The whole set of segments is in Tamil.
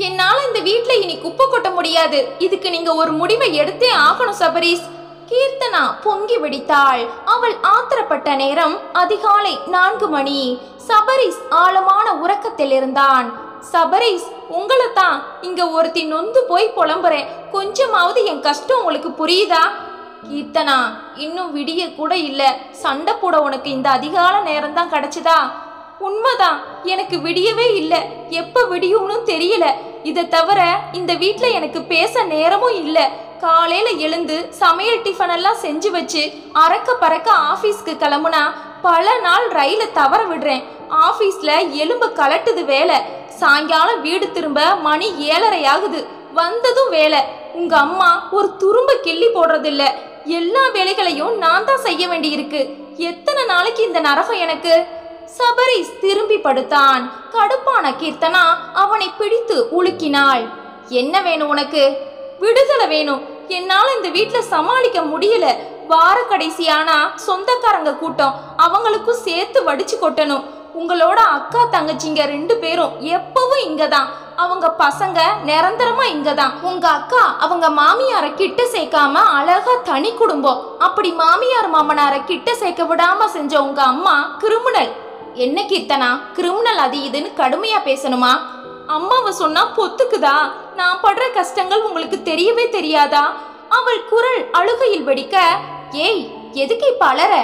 என்னால இந்த வீட்ல இனி குப்பை கொட்ட முடியாது. இதுக்கு நீங்க ஒரு முடிவை எடுத்தே ஆகணும் சபரீஷ். கீர்த்தனா பொங்கி வெடித்தாள். அவள் ஆத்திரப்பட்ட நேரம் அதிகாலை 4 மணி. சபரீஷ் ஆழமான உறக்கத்தில் இருந்தான். சபரீஷ், உங்களை தான் இங்க ஒருத்தி நொந்து போய் புலம்புறேன். கொஞ்சமாவது என் கஷ்டம் உங்களுக்கு புரியுதா? கீர்த்தனா, இன்னும் விடிய கூட இல்ல. சண்டை போட உனக்கு இந்த அதிகால நேரம் தான் கிடைச்சதா? உண்மைதான், எனக்கு விடியவே இல்ல. எப்ப விடியும்னு தெரியல. இதை தவிர இந்த வீட்ல எனக்கு பேச நேரமும் இல்ல. காலையில எழுந்து சமையல் டிஃபன் எல்லாம் செஞ்சு வச்சு அறக்க பறக்க ஆபீஸ்க்கு கிளம்புனா பல நாள் ரயில தவற விடுறேன். ஆபீஸ்ல எலும்பு கலட்டுது வேலை. சாயங்காலம் வீடு திரும்ப மணி 7:30 ஆகுது. வந்ததும் வேலை. உங்க அம்மா ஒரு துரும்ப கிள்ளி போடுறதில்ல. எல்லா வேலைகளையும் நான் தான் செய்ய வேண்டி இருக்கு. எத்தனை நாளைக்கு இந்த நரகம் எனக்கு? சபரீஷ் திரும்பி படுத்தான். கடுப்பான கீர்த்தனா அவனை பிடித்து உலுக்கினாள். என்ன வேணும் உனக்கு? விடுதலை வேணும். என்னால இந்த வீட்ல சமாளிக்க முடியல. வார கடைசியானா சொந்தக்காரங்க கூட்டம், அவங்களுக்கும் சேர்த்து வடிச்சு கொட்டணும். உங்களோட அக்கா தங்கச்சிங்க 2 பேரும் எப்பவும் இங்கதான். அவங்க பசங்க நிரந்தரமா இங்கதான். உங்க அக்கா அவங்க மாமியார கிட்ட சேர்க்காம அழகா தனி குடும்பம். அப்படி மாமியார் மாமனார கிட்ட சேர்க்க விடாம செஞ்ச உங்க அம்மா கிரிமினல். என்ன கீர்த்தனா, கிரிமினல் அது இதுன்னு கடுமையா பேசணுமா? அம்மாவை சொன்னா பொத்துக்குதா? நான் படுற கஷ்டங்கள் உங்களுக்கு தெரியவே தெரியாதா? அவள் குரல் அழுகையில் வெடிக்க, ஏய், எதுக்கு இப்ப அலற?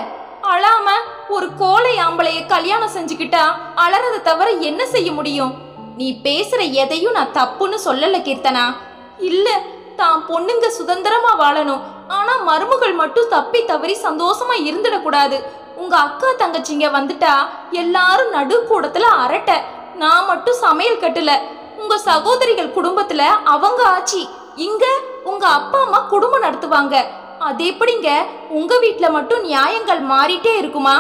அழாம ஒரு கோலை ஆம்பளைய கல்யாணம் செஞ்சுக்கிட்டா அலறதை தவிர என்ன செய்ய முடியும்? நீ பேசுற எதையும் நான் தப்புன்னு சொல்லல கீர்த்தனா. இல்ல, தான் பொண்ணுங்க சுதந்திரமா வாழணும். ஆனா மருமகள் மட்டும் தப்பி தவறி சந்தோஷமா இருந்துடக்கூடாது. உங்க அக்கா தங்கச்சிங்க வந்துட்டா எல்லாரும் நடு கூடத்துல அரட்ட. நான் மட்டும் சமையல் கட்டுல. உங்க சகோதரிகள் குடும்பத்துல அவங்க ஆச்சி. இங்க உங்க அப்பா அம்மா குடும்பம் நடத்துவாங்க. அது எப்படிங்க உங்க வீட்டுல மட்டும் நியாயங்கள் மாறிட்டே இருக்குமா?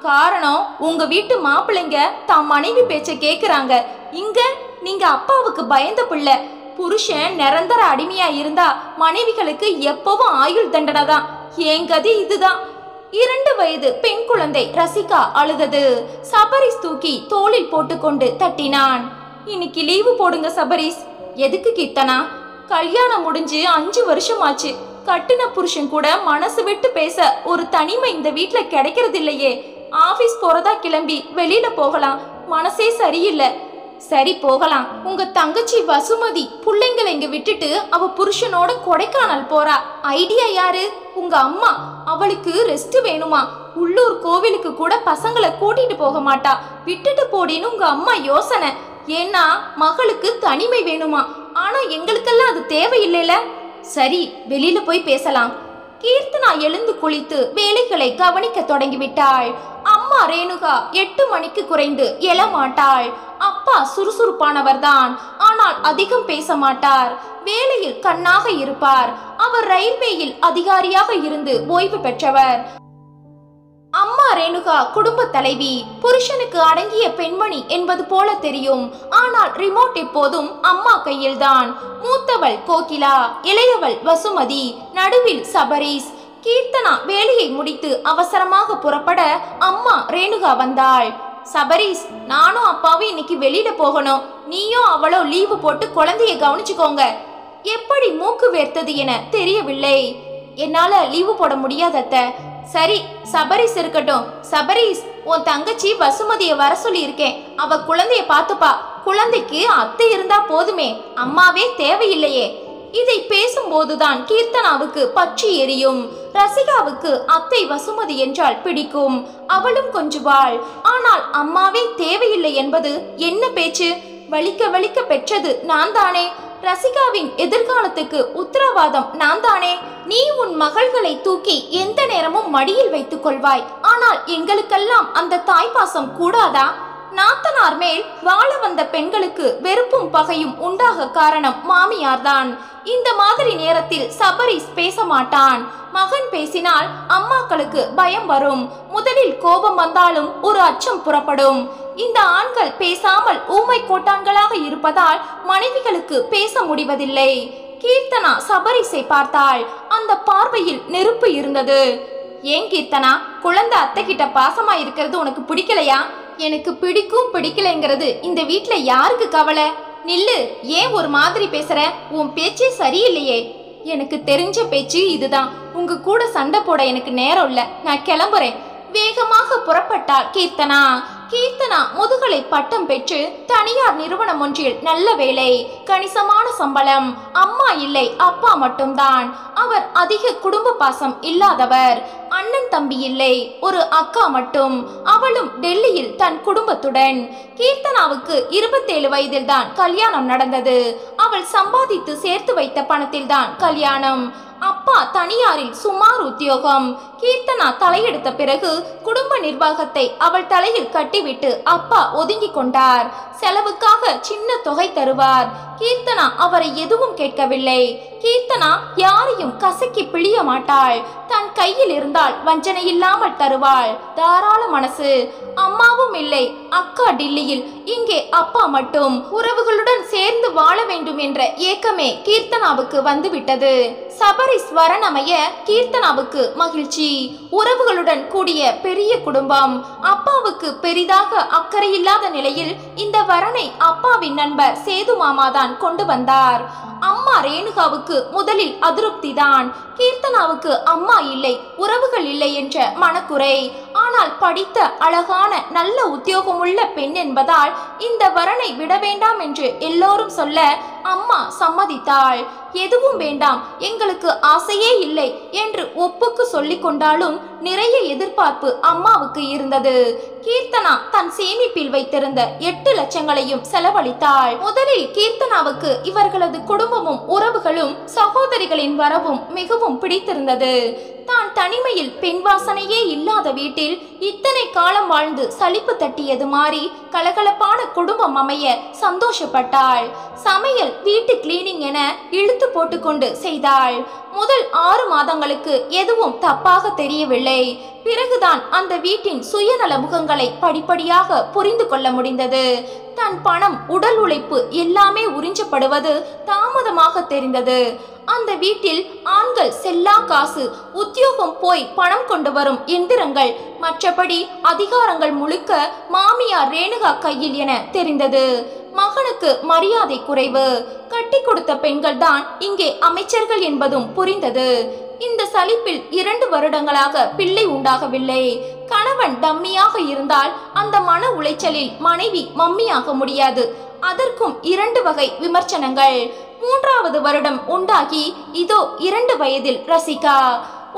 காரணம், உங்க வீட்டு மாப்பிள்ளைங்க தான் மனைவி பேச்ச கேக்குறாங்க. இங்க நீங்க அப்பாவுக்கு பயந்த பிள்ளை. புருஷன் நிரந்தர அடிமையா இருந்தா மனைவிகளுக்கு எப்பவும் ஆயுள் தண்டனை தான். என் கதி இதுதான். 2 வயது பெண் குழந்தை ரசிகா அழுதது. சபரீஷ் தூக்கி தோளில் போட்டுக்கொண்டு தட்டினான். இன்னைக்கு லீவு போடுங்க சபரீஷ். எதுக்கு கீர்த்தனா? கல்யாணம் முடிஞ்சு 5 வருஷம் ஆச்சு. கட்டின புருஷன் கூட மனசு விட்டு பேச ஒரு தனிமை இந்த வீட்டுல கிடைக்கிறது இல்லையே. ஆபீஸ் போறதா கிளம்பி வெளியில போகலாம். மனசே சரியில்லை. சரி, போகலாம். உங்க தங்கச்சி வசுமதி பிள்ளைங்களை இங்க விட்டுட்டு அவ புருஷனோட கொடைக்கானல் போறா. ஐடியா யாரு? உங்க அம்மா. அவளுக்கு ரெஸ்ட் வேணுமா? உள்ளூர் கோவிலுக்கு கூட பசங்களை கூட்டிட்டு போக மாட்டா. விட்டுட்டு போடின்னு உங்க அம்மா யோசனை. ஏன்னா மகளுக்கு தனிமை வேணுமா. ஆனா எங்களுக்கெல்லாம் அது தேவையில்லைல. சரி, வெளியில போய் பேசலாம். கீர்த்தனா எழுந்து குளித்து வேலைகளை கவனிக்க தொடங்கிவிட்டாள். அம்மா ரேணுகா 8 மணிக்கு குறைந்து எழமாட்டாள். அப்பா சுறுசுறுப்பானவர் தான், ஆனால் அதிகம் பேச மாட்டார். வேலையில் கண்ணாக இருப்பார். அவர் ரயில்வேயில் அதிகாரியாக இருந்து ஓய்வு பெற்றவர். அம்மா ரேணுகா குடும்ப தலைவி. புருஷனுக்கு அடங்கிய பெண்மணி என்பது போல தெரியும். ஆனால் ரிமோட் எப்போதும் அம்மா கையில்தான். மூத்தவள் கோகிலா, இளையவள் வசுமதி, நடுவில் சபரீஷ். கீர்த்தனா வேலையை முடித்து அவசரமாக புறப்பட அம்மா ரேணுகா வந்தாள். சபரீஷ், நானும் அப்பாவும் இன்னைக்கு வெளியில போகணும். நீயும் அவளோ லீவு போட்டு குழந்தைய கவனிச்சுக்கோங்க. எப்படி மூக்கு வேர்த்தது என தெரியவில்லை. என்னால லீவு போட முடியாதத்த. சரி, சபரீஷ் இருக்கட்டும். சபரீஷ், உன் தங்கச்சி வசுமதியை வர சொல்லி இருக்கேன். அவ குழந்தைய பார்த்துப்பா. குழந்தைக்கு அத்தை இருந்தா போதுமே, அம்மாவே தேவையில்லையே. இதை பேசும்போதுதான் கீர்த்தனாவுக்கு பற்றி எரியும். ரசிகாவுக்கு அத்தை வசுமதி என்றால் பிடிக்கும். அவளும் கொஞ்சுவாள். ஆனால் அம்மாவே தேவையில்லை என்பது என்ன பேச்சு? வலிக்க வலிக்க பெற்றது நான் தானே. ரசிகாவின் எதிர்காலத்துக்கு உத்தரவாதம் நான் தானே. நீ உன் மகள்களை தூக்கி எந்த நேரமும் மடியில் வைத்துக் கொள்வாய். ஆனால் எங்களுக்கெல்லாம் அந்த தாய்ப்பாசம் கூடாதா? நாத்தனார் மேல் வாழ வந்த பெண்களுக்கு வெறுப்பும் பகையும் உண்டாக காரணம் மாமியார்தான். இந்த மாதிரி நேரத்தில் சபரீஷ் பேச மாட்டான். மகன் பேசினால் அம்மாக்களுக்கு பயம் வரும். முதலில் கோபம் வந்தாலும் ஒரு அச்சம் புறப்படும். இந்த ஆண்கள் பேசாமல் ஊமை கோட்டான்களாக இருப்பதால் மனைவிகளுக்கு பேச முடிவதில்லை. கீர்த்தனா சபரீஷை பார்த்தாள். அந்த பார்வையில் நெருப்பு இருந்தது. ஏன் கீர்த்தனா, குழந்தை அத்தை கிட்ட பாசமா இருக்கிறது உனக்கு பிடிக்கலையா? எனக்கு பிடிக்கும் பிடிக்கலைங்கிறது இந்த வீட்டுல யாருக்கு கவலை? நில்லு, ஏன் ஒரு மாதிரி பேசுற? உன் பேச்சே சரியில்லையே. எனக்கு தெரிஞ்ச பேச்சு இதுதான். உங்க கூட சண்டை போட எனக்கு நேரம் இல்ல, நான் கிளம்புறேன். வேகமாக புறப்பட்டாள் கீர்த்தனா. கீர்த்தனா முதுகலை பட்டம் பெற்று தனியார் நிறுவனம் ஒன்றில் நல்ல வேலை, கணிசமான சம்பளம். அம்மா இல்லை, அப்பா மட்டும்தான். அவர் அதிக குடும்ப பாசம் இல்லாதவர். அண்ணன் தம்பி இல்லை, ஒரு அக்கா மட்டும். அவளும் டெல்லியில் தன் குடும்பத்துடன். கீர்த்தனாவுக்கு 27 வயதில் தான் கல்யாணம் நடந்தது. அவள் சம்பாதித்து சேர்த்து வைத்த பணத்தில் தான் கல்யாணம். அப்பா தனியாரில் சுமார் உத்தியோகம். கீர்த்தனா தலையெடுத்த பிறகு குடும்ப நிர்வாகத்தை அவள் தலையில் கட்டிவிட்டு அப்பா ஒதுங்கி கொண்டார். செலவுக்காக சின்ன தொகை தருவார். கீர்த்தனா அவரை எதுவும் கேட்கவில்லை. கீர்த்தனா யாரையும் கசக்கி பிழிய மாட்டாள். தன் கையில் இருந்தால் வஞ்சனை இல்லாமல் தருவாள். தாராள மனசு. அம்மாவும் இல்லை, அக்கா டில்லியில், இங்கே அப்பா மட்டும். உறவுகளுடன் சேர்ந்து வாழ வேண்டும் என்ற ஏக்கமே கீர்த்தனாவுக்கு வந்துவிட்டது. சபரிஸ் வரனமைய கீர்த்தனாவுக்கு மகிழ்ச்சி. உறவுகளுடன் கூடிய பெரிய குடும்பம். அப்பாவுக்கு பெரிதாக அக்கறை இல்லாத நிலையில் இந்த வரனை அப்பாவின் நண்பர் சேது மாமாதான் கொண்டு வந்தார். அம்மா ரேணுகாவுக்கு முதலில் அதிருப்தி தான். கீர்த்தனாவுக்கு அம்மா இல்லை, உறவுகள் இல்லை என்ற மனக்குறை. ஆனால் படித்த அழகான நல்ல உத்தியோகமுள்ள பெண் என்பதால் இந்த வரனை விட வேண்டாம் என்று எல்லோரும் சொல்ல அம்மா சம்மதித்தாள். எதுவும் வேண்டாம், எங்களுக்கு ஆசையே இல்லை என்று ஒப்புக்கு சொல்லிக் கொண்டாலும் நிறைய எதிர்பார்ப்பு அம்மாவுக்கு இருந்தது. கீர்த்தனா தன் சேமிப்பில் வைத்திருந்த 8 லட்சங்களையும் செலவழித்தாள். முதலில் கீர்த்தனாவுக்கு இவர்களது குடும்பமும் உறவுகளும் சகோதரிகளின் வரவும் மிகவும் பிடித்திருந்தது. தான் தனிமையில் பெண் வாசனையே இல்லாத வீட்டில் இத்தனை காலம் வாழ்ந்து சலிப்பு தட்டியது மாறி கலகலப்பான குடும்பம் அமைய சந்தோஷப்பட்டாள். சமையல், வீட்டு கிளீனிங் என இழுத்து போட்டுக்கொண்டு செய்தாள். முதல் 6 மாதங்களுக்கு எதுவும் தப்பாக தெரியவில்லை. பிறகுதான் அந்த வீட்டின் சுயநல முகங்களை படிப்படியாக புரிந்து கொள்ள முடிந்தது. தன் பணம், உடல் உழைப்பு எல்லாமே உறிஞ்சப்படுவது தாமதமாக தெரிந்தது. அந்த வீட்டில் ஆண்கள் செல்லா காசு, உத்தியோகம் போய் பணம் கொண்டு வரும் எந்திரங்கள், மற்றபடி அதிகாரங்கள் முழுக்க மாமியார் ரேணுகா கையில் என தெரிந்தது. மகனுக்கு மரியாதை குறைவு. கட்டி கொடுத்த பெண்கள் தான் இங்கே அமைச்சர்கள் என்பதும் புரிந்தது. இந்த சலிப்பில் 2 வருடங்களாக பிள்ளை உண்டாகவில்லை. கணவன் டம்மியாக இருந்தால் அந்த மன உளைச்சலில் மனைவி மம்மியாக முடியாது. அதற்கும் 2 வகை விமர்சனங்கள். 3வது வருடம் உண்டாகி இதோ 2 வயதில் ரசிகா.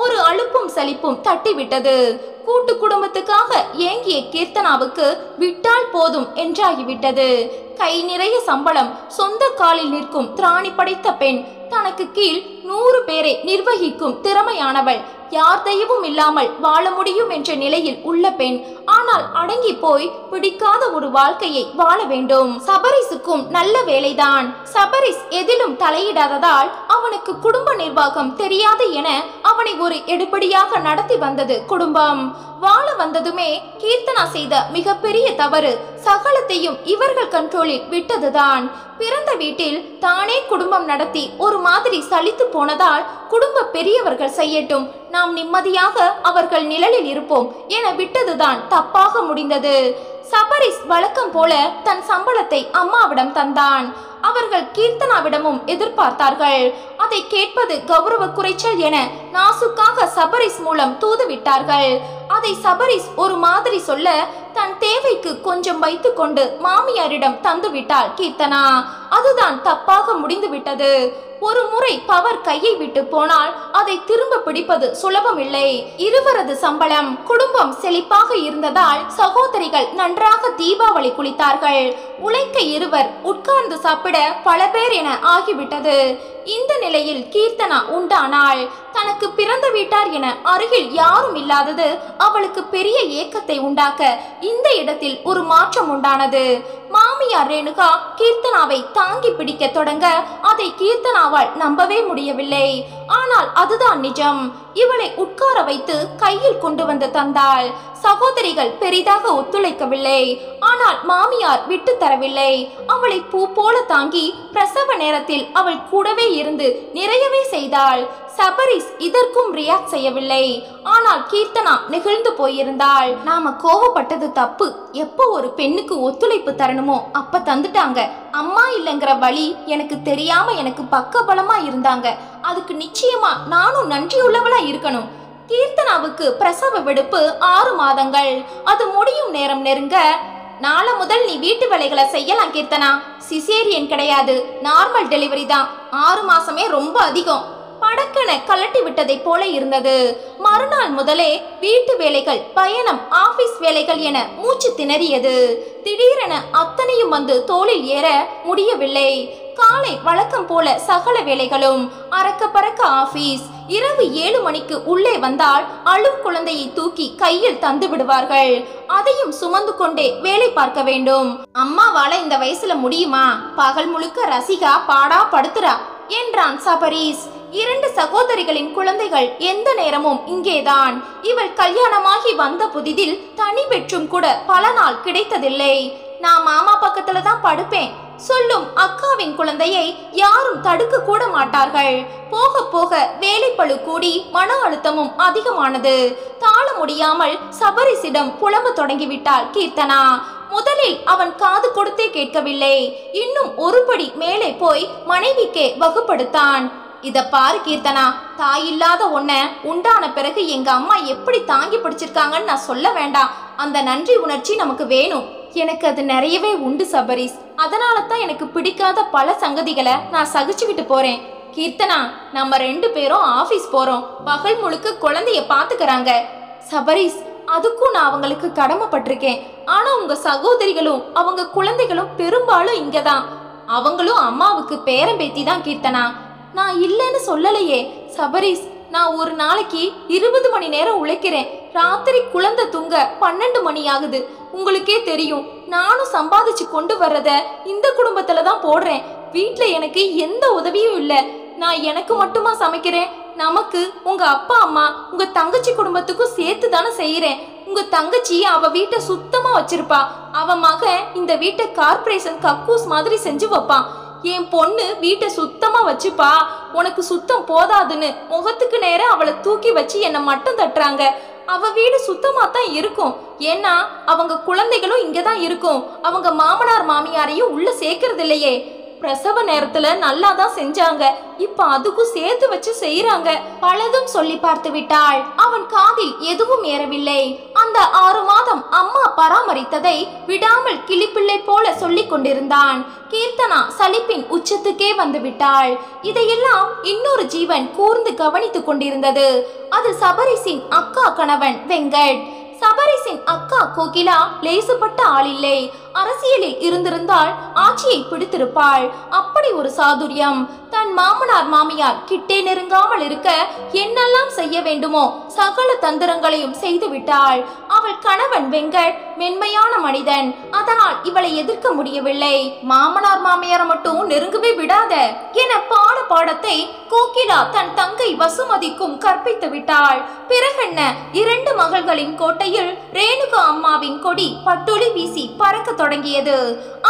ஒரு அலுப்பும் சலிப்பும் தட்டிவிட்டது. கூட்டு குடும்பத்துக்காக ஏங்கிய கீர்த்தனாவுக்கு விட்டால் போதும் என்றாகிவிட்டது. கை நிறைய சம்பளம், சொந்த காலில் நிற்கும் திராணி படைத்த பெண், தனக்கு கீழ் 100 பேரை நிர்வகிக்கும் திறமையானவள், யார் தயவும் இல்லாமல் வாழ முடியும் என்ற நிலையில் உள்ள பெண். ஆனால் அடங்கி போய் பிடிக்காத ஒரு வாழ்க்கையை வாழ வேண்டும். சபரிஸுக்கும் நல்ல வேலைதான். சபரிஸ் எதிலும் தலையிடாததால் அவனுக்கு குடும்ப நிர்வாகம் தெரியாது என அவனை ஒரு எடுபடியாக நடத்தி வந்தது குடும்பம். வாழ வந்ததுமே கீர்த்தனா செய்த மிகப்பெரிய தவறு சகலத்தையும் இவர்கள் கண்ட்ரோலில் விட்டதுதான். பிறந்த வீட்டில் தானே குடும்பம் நடத்தி ஒரு மாதிரி சலித்து போனதால் குடும்ப பெரியவர்கள் செய்யட்டும், நாம் நிம்மதியாக அவர்கள் நிழலில் இருப்போம் என விட்டதுதான் தப்பாக முடிந்தது. சபரிஸ் வழக்கம் போல தன் சம்பளத்தை அம்மாவிடம் தந்தான். அவர்கள் கீர்த்தனாவிடமும் எதிர்பார்த்தார்கள். அதை கேட்பது கௌரவ குறைச்சல் என நாசுக்காக சபரிஸ் மூலம் தூதுவிட்டார்கள். அதை சபரிஸ் ஒரு மாதிரி சொல்ல தன் தேவைக்கு கொஞ்சம் வைத்து கொண்டு மாமியாரிடம் தந்துவிட்டாள் கீர்த்தனா. அதுதான் தப்பாக முடிந்துவிட்டது. ஒரு முறை பவர் கையை விட்டு போனால் அதை திரும்ப பிடிப்பது சுலபமில்லை. இருவரது சம்பளம், குடும்பம் செழிப்பாக இருந்ததால் சகோதரிகள் நன்றாக தீபாவளி குளித்தார்கள். உழைக்க இருவர், உட்கார்ந்து சாப்பிட பல பேர் என ஆகிவிட்டது. இந்த நிலையில் கீர்த்தனா உண்டானாள். தனக்கு பிறந்த வீட்டார் என அருகில் யாரும் இல்லாதது அவளுக்கு பெரிய ஏக்கத்தை உண்டாக்க இந்த இடத்தில் ஒரு மாற்றம் உண்டானது. மாமியார் ரேணுகா கீர்த்தனாவை தாங்கி பிடிக்க தொடங்க அதை கீர்த்தனாவால் நம்பவே முடியவில்லை. ஆனால் அதுதான் நிஜம். இவளை உட்கார வைத்து கையில் கொண்டு வந்து தந்தாள். சகோதரிகள் பெரிதாக ஒத்துழைக்கவில்லை. ஆனால் மாமியார் விட்டு தரவில்லை. அவளை பூ போல தாங்கி பிரசவ நேரத்தில் அவள் கூடவே இருந்து நிறையவே செய்தாள். சபரிஸ் இதற்கும் ரியாக்ட் செய்யவில்லை. ஆனால் கீர்த்தனா நெகிழ்ந்து போயிருந்தாள். நாம கோவப்பட்டது தப்பு. எப்போ ஒரு பெண்ணுக்கு ஒத்துழைப்பு தரணும் தரணுமோ அப்ப தந்துட்டாங்க. அம்மா இல்லைங்கிற வழி எனக்கு தெரியாம எனக்கு பக்கபலமா இருந்தாங்க. அதுக்கு நிச்சயமா நானும் நன்றியுள்ளவளா இருக்கணும். கீர்த்தனாவுக்கு பிரசவ வெடுப்பு 6 மாதங்கள். அது முடியும் நேரம் நெருங்க, நாளை முதல் நீ வீட்டு வேலைகளை செய்யலாம் கீர்த்தனா. சிசேரியன் கிடையாது, நார்மல் டெலிவரி தான். 6 மாசமே ரொம்ப அதிகம். படக்கென கலட்டி விட்டதை போல இருந்தது. மறுநாள் முதலே வீட்டு வேலைகள், பயணம், ஆபீஸ் வேலைகள் என மூச்சு திணறியது. திடீரென அத்தனையும் வந்து தோளில் ஏற முடியவில்லை. காலை வழக்கம் போல சகல வேலைகளும், அறக்க பறக்க ஆபீஸ். இரவு 7 மணிக்கு உள்ளே வந்தால் அழும் குழந்தையை தூக்கி கையில் தந்து விடுவார்கள். அதையும் சுமந்து கொண்டே வேலை பார்க்க வேண்டும். அம்மாவால இந்த வயசுல முடியுமா? பகல் முழுக்க ரசிகா பாடா படுத்துறா என்றான் சபரீஸ். 2 சகோதரிகளின் குழந்தைகள் எந்த நேரமும் இங்கேதான். இவள் கல்யாணமாகி வந்த புதிதில் தனி பெற்றும் கூட பல நாள் கிடைத்ததில்லை. நான் மாமா பக்கத்துல தான் படுப்பேன் சொல்லும் அக்காவின் குழந்தையை யாரும் தடுக்க கூட மாட்டார்கள். போக போக வேலைப்பளு கூடி மன அழுத்தமும் அதிகமானது. தாழ முடியாமல் சபரிசிடம் புலம்ப தொடங்கிவிட்டாள் கீர்த்தனா. முதலில் அவன் காது கொடுத்தே கேட்கவில்லை. இன்னும் ஒருபடி மேலே போய் மனைவிக்கே வகுப்படுத்தான். இத பாரு கீர்த்தனா, தாயில்லாத ஒன்ன உண்டான பிறகு எங்க அம்மா எப்படி தாங்கி பிடிச்சிருக்காங்கன்னு நான் சொல்ல வேண்டாம். அந்த நன்றி உணர்ச்சி நமக்கு வேணும். எனக்கு அது நிறையவே உண்டு சபரிஸ். அதனால தான் எனக்கு பிடிக்காத பல சங்கதிகளை நான் சகிச்சுக்கிட்டு போறேன். கீர்த்தனா, நம்ம 2 பேரும் ஆபீஸ் போறோம். பகல் முழுக்க குழந்தைய பாத்துக்கிறாங்க. சபரிஸ், அதுக்கும் நான் அவங்களுக்கு கடமைப்பட்டிருக்கேன். ஆனா உங்க சகோதரிகளும் அவங்க குழந்தைகளும் பெரும்பாலும் இங்கதான். அவங்களும் அம்மாவுக்கு பேரம்பேத்தி தான் கீர்த்தனா. நான் இல்லைன்னு சொல்லலையே சபரிஸ். நான் ஒரு நாளைக்கு 20 மணி நேரம் உழைக்கிறேன். ராத்திரி குழந்தை தூங்க 12 மணி ஆகுது. உங்களுக்கே தெரியும். நானும் சம்பாதிச்சு கொண்டு வர்றத இந்த குடும்பத்துல தான் போடுறேன். வீட்டுல எனக்கு எந்த உதவியும் இல்லை. நான் எனக்கு மட்டுமா சமைக்கிறேன்? நமக்கு, உங்க அப்பா அம்மா, உங்க தங்கச்சி குடும்பத்துக்கும் சேர்த்து தானே செய்யறேன். உங்க தங்கச்சி அவ வீட்டை சுத்தமா வச்சிருப்பா. அவ மகன் இந்த வீட்டை கார்பரேஷன் கக்கூஸ் மாதிரி செஞ்சு வைப்பான். என் பொண்ணு வீட்டை சுத்தமா வச்சுப்பா. உனக்கு சுத்தம் போதாதுன்னு முகத்துக்கு நேரம் அவளை தூக்கி வச்சு என்னை மட்டும் தட்டுறாங்க. அவ வீடு சுத்தமா தான் இருக்கும். ஏன்னா அவங்க குழந்தைகளும் இங்கதான் இருக்கும். அவங்க மாமனார் மாமியாரையும் உள்ள சேர்க்கறது இல்லையே. பிரசவ நேரத்துல நல்லா தான் செஞ்சாங்க. இப்ப அதுக்கும் சேர்த்து வச்சு செய்யறாங்க. பலதும் சொல்லி பார்த்து விட்டாள். அவன் காதில் எதுவும் ஏறவில்லை. அந்த 6 மாதம் அம்மா பராமரித்ததை விடாமல் கிளிப்பிள்ளை போல சொல்லி கொண்டிருந்தான். கீர்த்தனா சலிப்பின் உச்சத்துக்கே வந்து விட்டாள். இதையெல்லாம் இன்னொரு ஜீவன் கூர்ந்து கவனித்துக் கொண்டிருந்தது. அது சபரிசின் அக்கா கணவன் வெங்கட். சபரிசின் அக்கா கோகிலா லேசுப்பட்ட ஆள் இல்லை. அரசியலில் இருந்திருந்தால் ஆட்சியை பிடித்திருப்பாள். அப்படி ஒரு சாதுரியம். தன் மாமனார் மாமியார் கிட்டே நெருங்காமல் இருக்க என்னெல்லாம் செய்ய வேண்டுமோ சகல தந்திரங்களையும் செய்து விட்டாள். அவள் கணவன் வெங்கட் மென்மையான மனிதன். அதனால் இவளை எதிர்க்க முடியவில்லை. மாமனார் மாமியாரை மட்டும் நெருங்கவே விடாத என பாடத்தை கோகிலா தன் தங்கை வசுமதிக்கும் கற்பித்து விட்டாள். பிறகென்ன, 2 மகள்களின் கோட்டையில் ரேணுகா அம்மாவின் கொடி பட்டொளி வீசி பறக்க தொடங்கியது.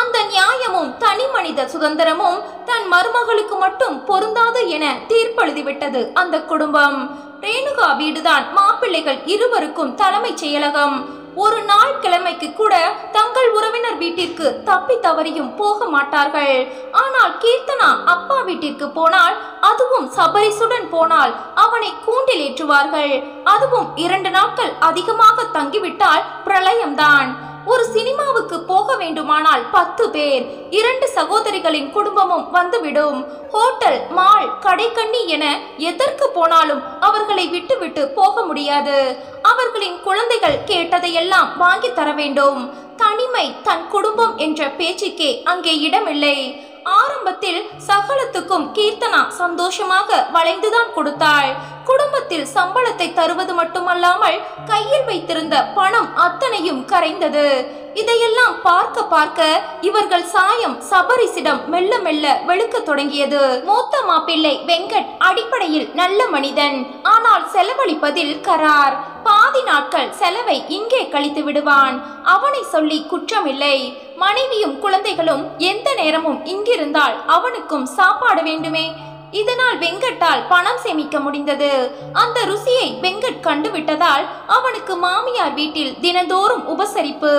அந்த நியாயமும் தனி மனித சுதந்திரமும் தன் மருமகளுக்கு மட்டும் பொருந்தாது என தீர்ப்பெழுதிவிட்டது அந்த குடும்பம். ரேணுகா வீடுதான் மாப்பிள்ளைகள் இருவருக்கும் தலைமைச் செயலகம். ஒரு நாள் கிழமைக்கு கூட தங்கள் உறவினர் வீட்டிற்கு தப்பி தவறியும் போக மாட்டார்கள். ஆனால் கீர்த்தனா அப்பா வீட்டிற்கு போனால், அதுவும் சபரிசுடன் போனால் அவனை கூண்டில் ஏற்றுவார்கள். அதுவும் 2 நாட்கள் அதிகமாக தங்கிவிட்டால் பிரளயம்தான். ஒரு சினிமாவுக்கு போக வேண்டுமானால் 10 பேர், 2 சகோதரிகளின் குடும்பமும் வந்துவிடும். ஹோட்டல், மால், கடைக்கண்ணி என எதற்கு போனாலும் அவர்களை விட்டு போக முடியாது. அவர்களின் குழந்தைகள் கேட்டதையெல்லாம் வாங்கி தர வேண்டும். தனிமை, தன் குடும்பம் என்ற பேச்சுக்கே அங்கே இடமில்லை. ஆரம்பத்தில் சகலத்துக்கும் கீர்த்தனா சந்தோஷமாக வளைந்துதான் கொடுத்தாள். குடும்பத்தில் சம்பளத்தை தருவது மட்டுமல்லாமல் கையில் வைத்திருந்த பணம் அத்தனையும் கரைந்தது. இதையெல்லாம் பார்க்க இவர்கள் சாயம் சபரிசிடம் மெல்ல மெல்ல வெளுக்க தொடங்கியது. மூத்த மாப்பிள்ளை வெங்கட் அடிப்படையில் நல்ல மனிதன். ஆனால் செலவழிப்பதில் கரார். பாதி நாட்கள் செலவை இங்கே கழித்து விடுவான். அவனை சொல்லி குற்றமில்லை. மனைவியும் குழந்தைகளும் எந்த நேரமும் இங்கிருந்தால் அவனுக்கும் சாப்பாடு வேண்டுமே. இதனால் வெங்கட்டால் பணம் சேமிக்க முடிந்தது. அந்த ருசியை வெங்கட் கண்டுவிட்டதால் அவனுக்கு மாமியார் வீட்டில் தினந்தோறும் உபசரிப்பு.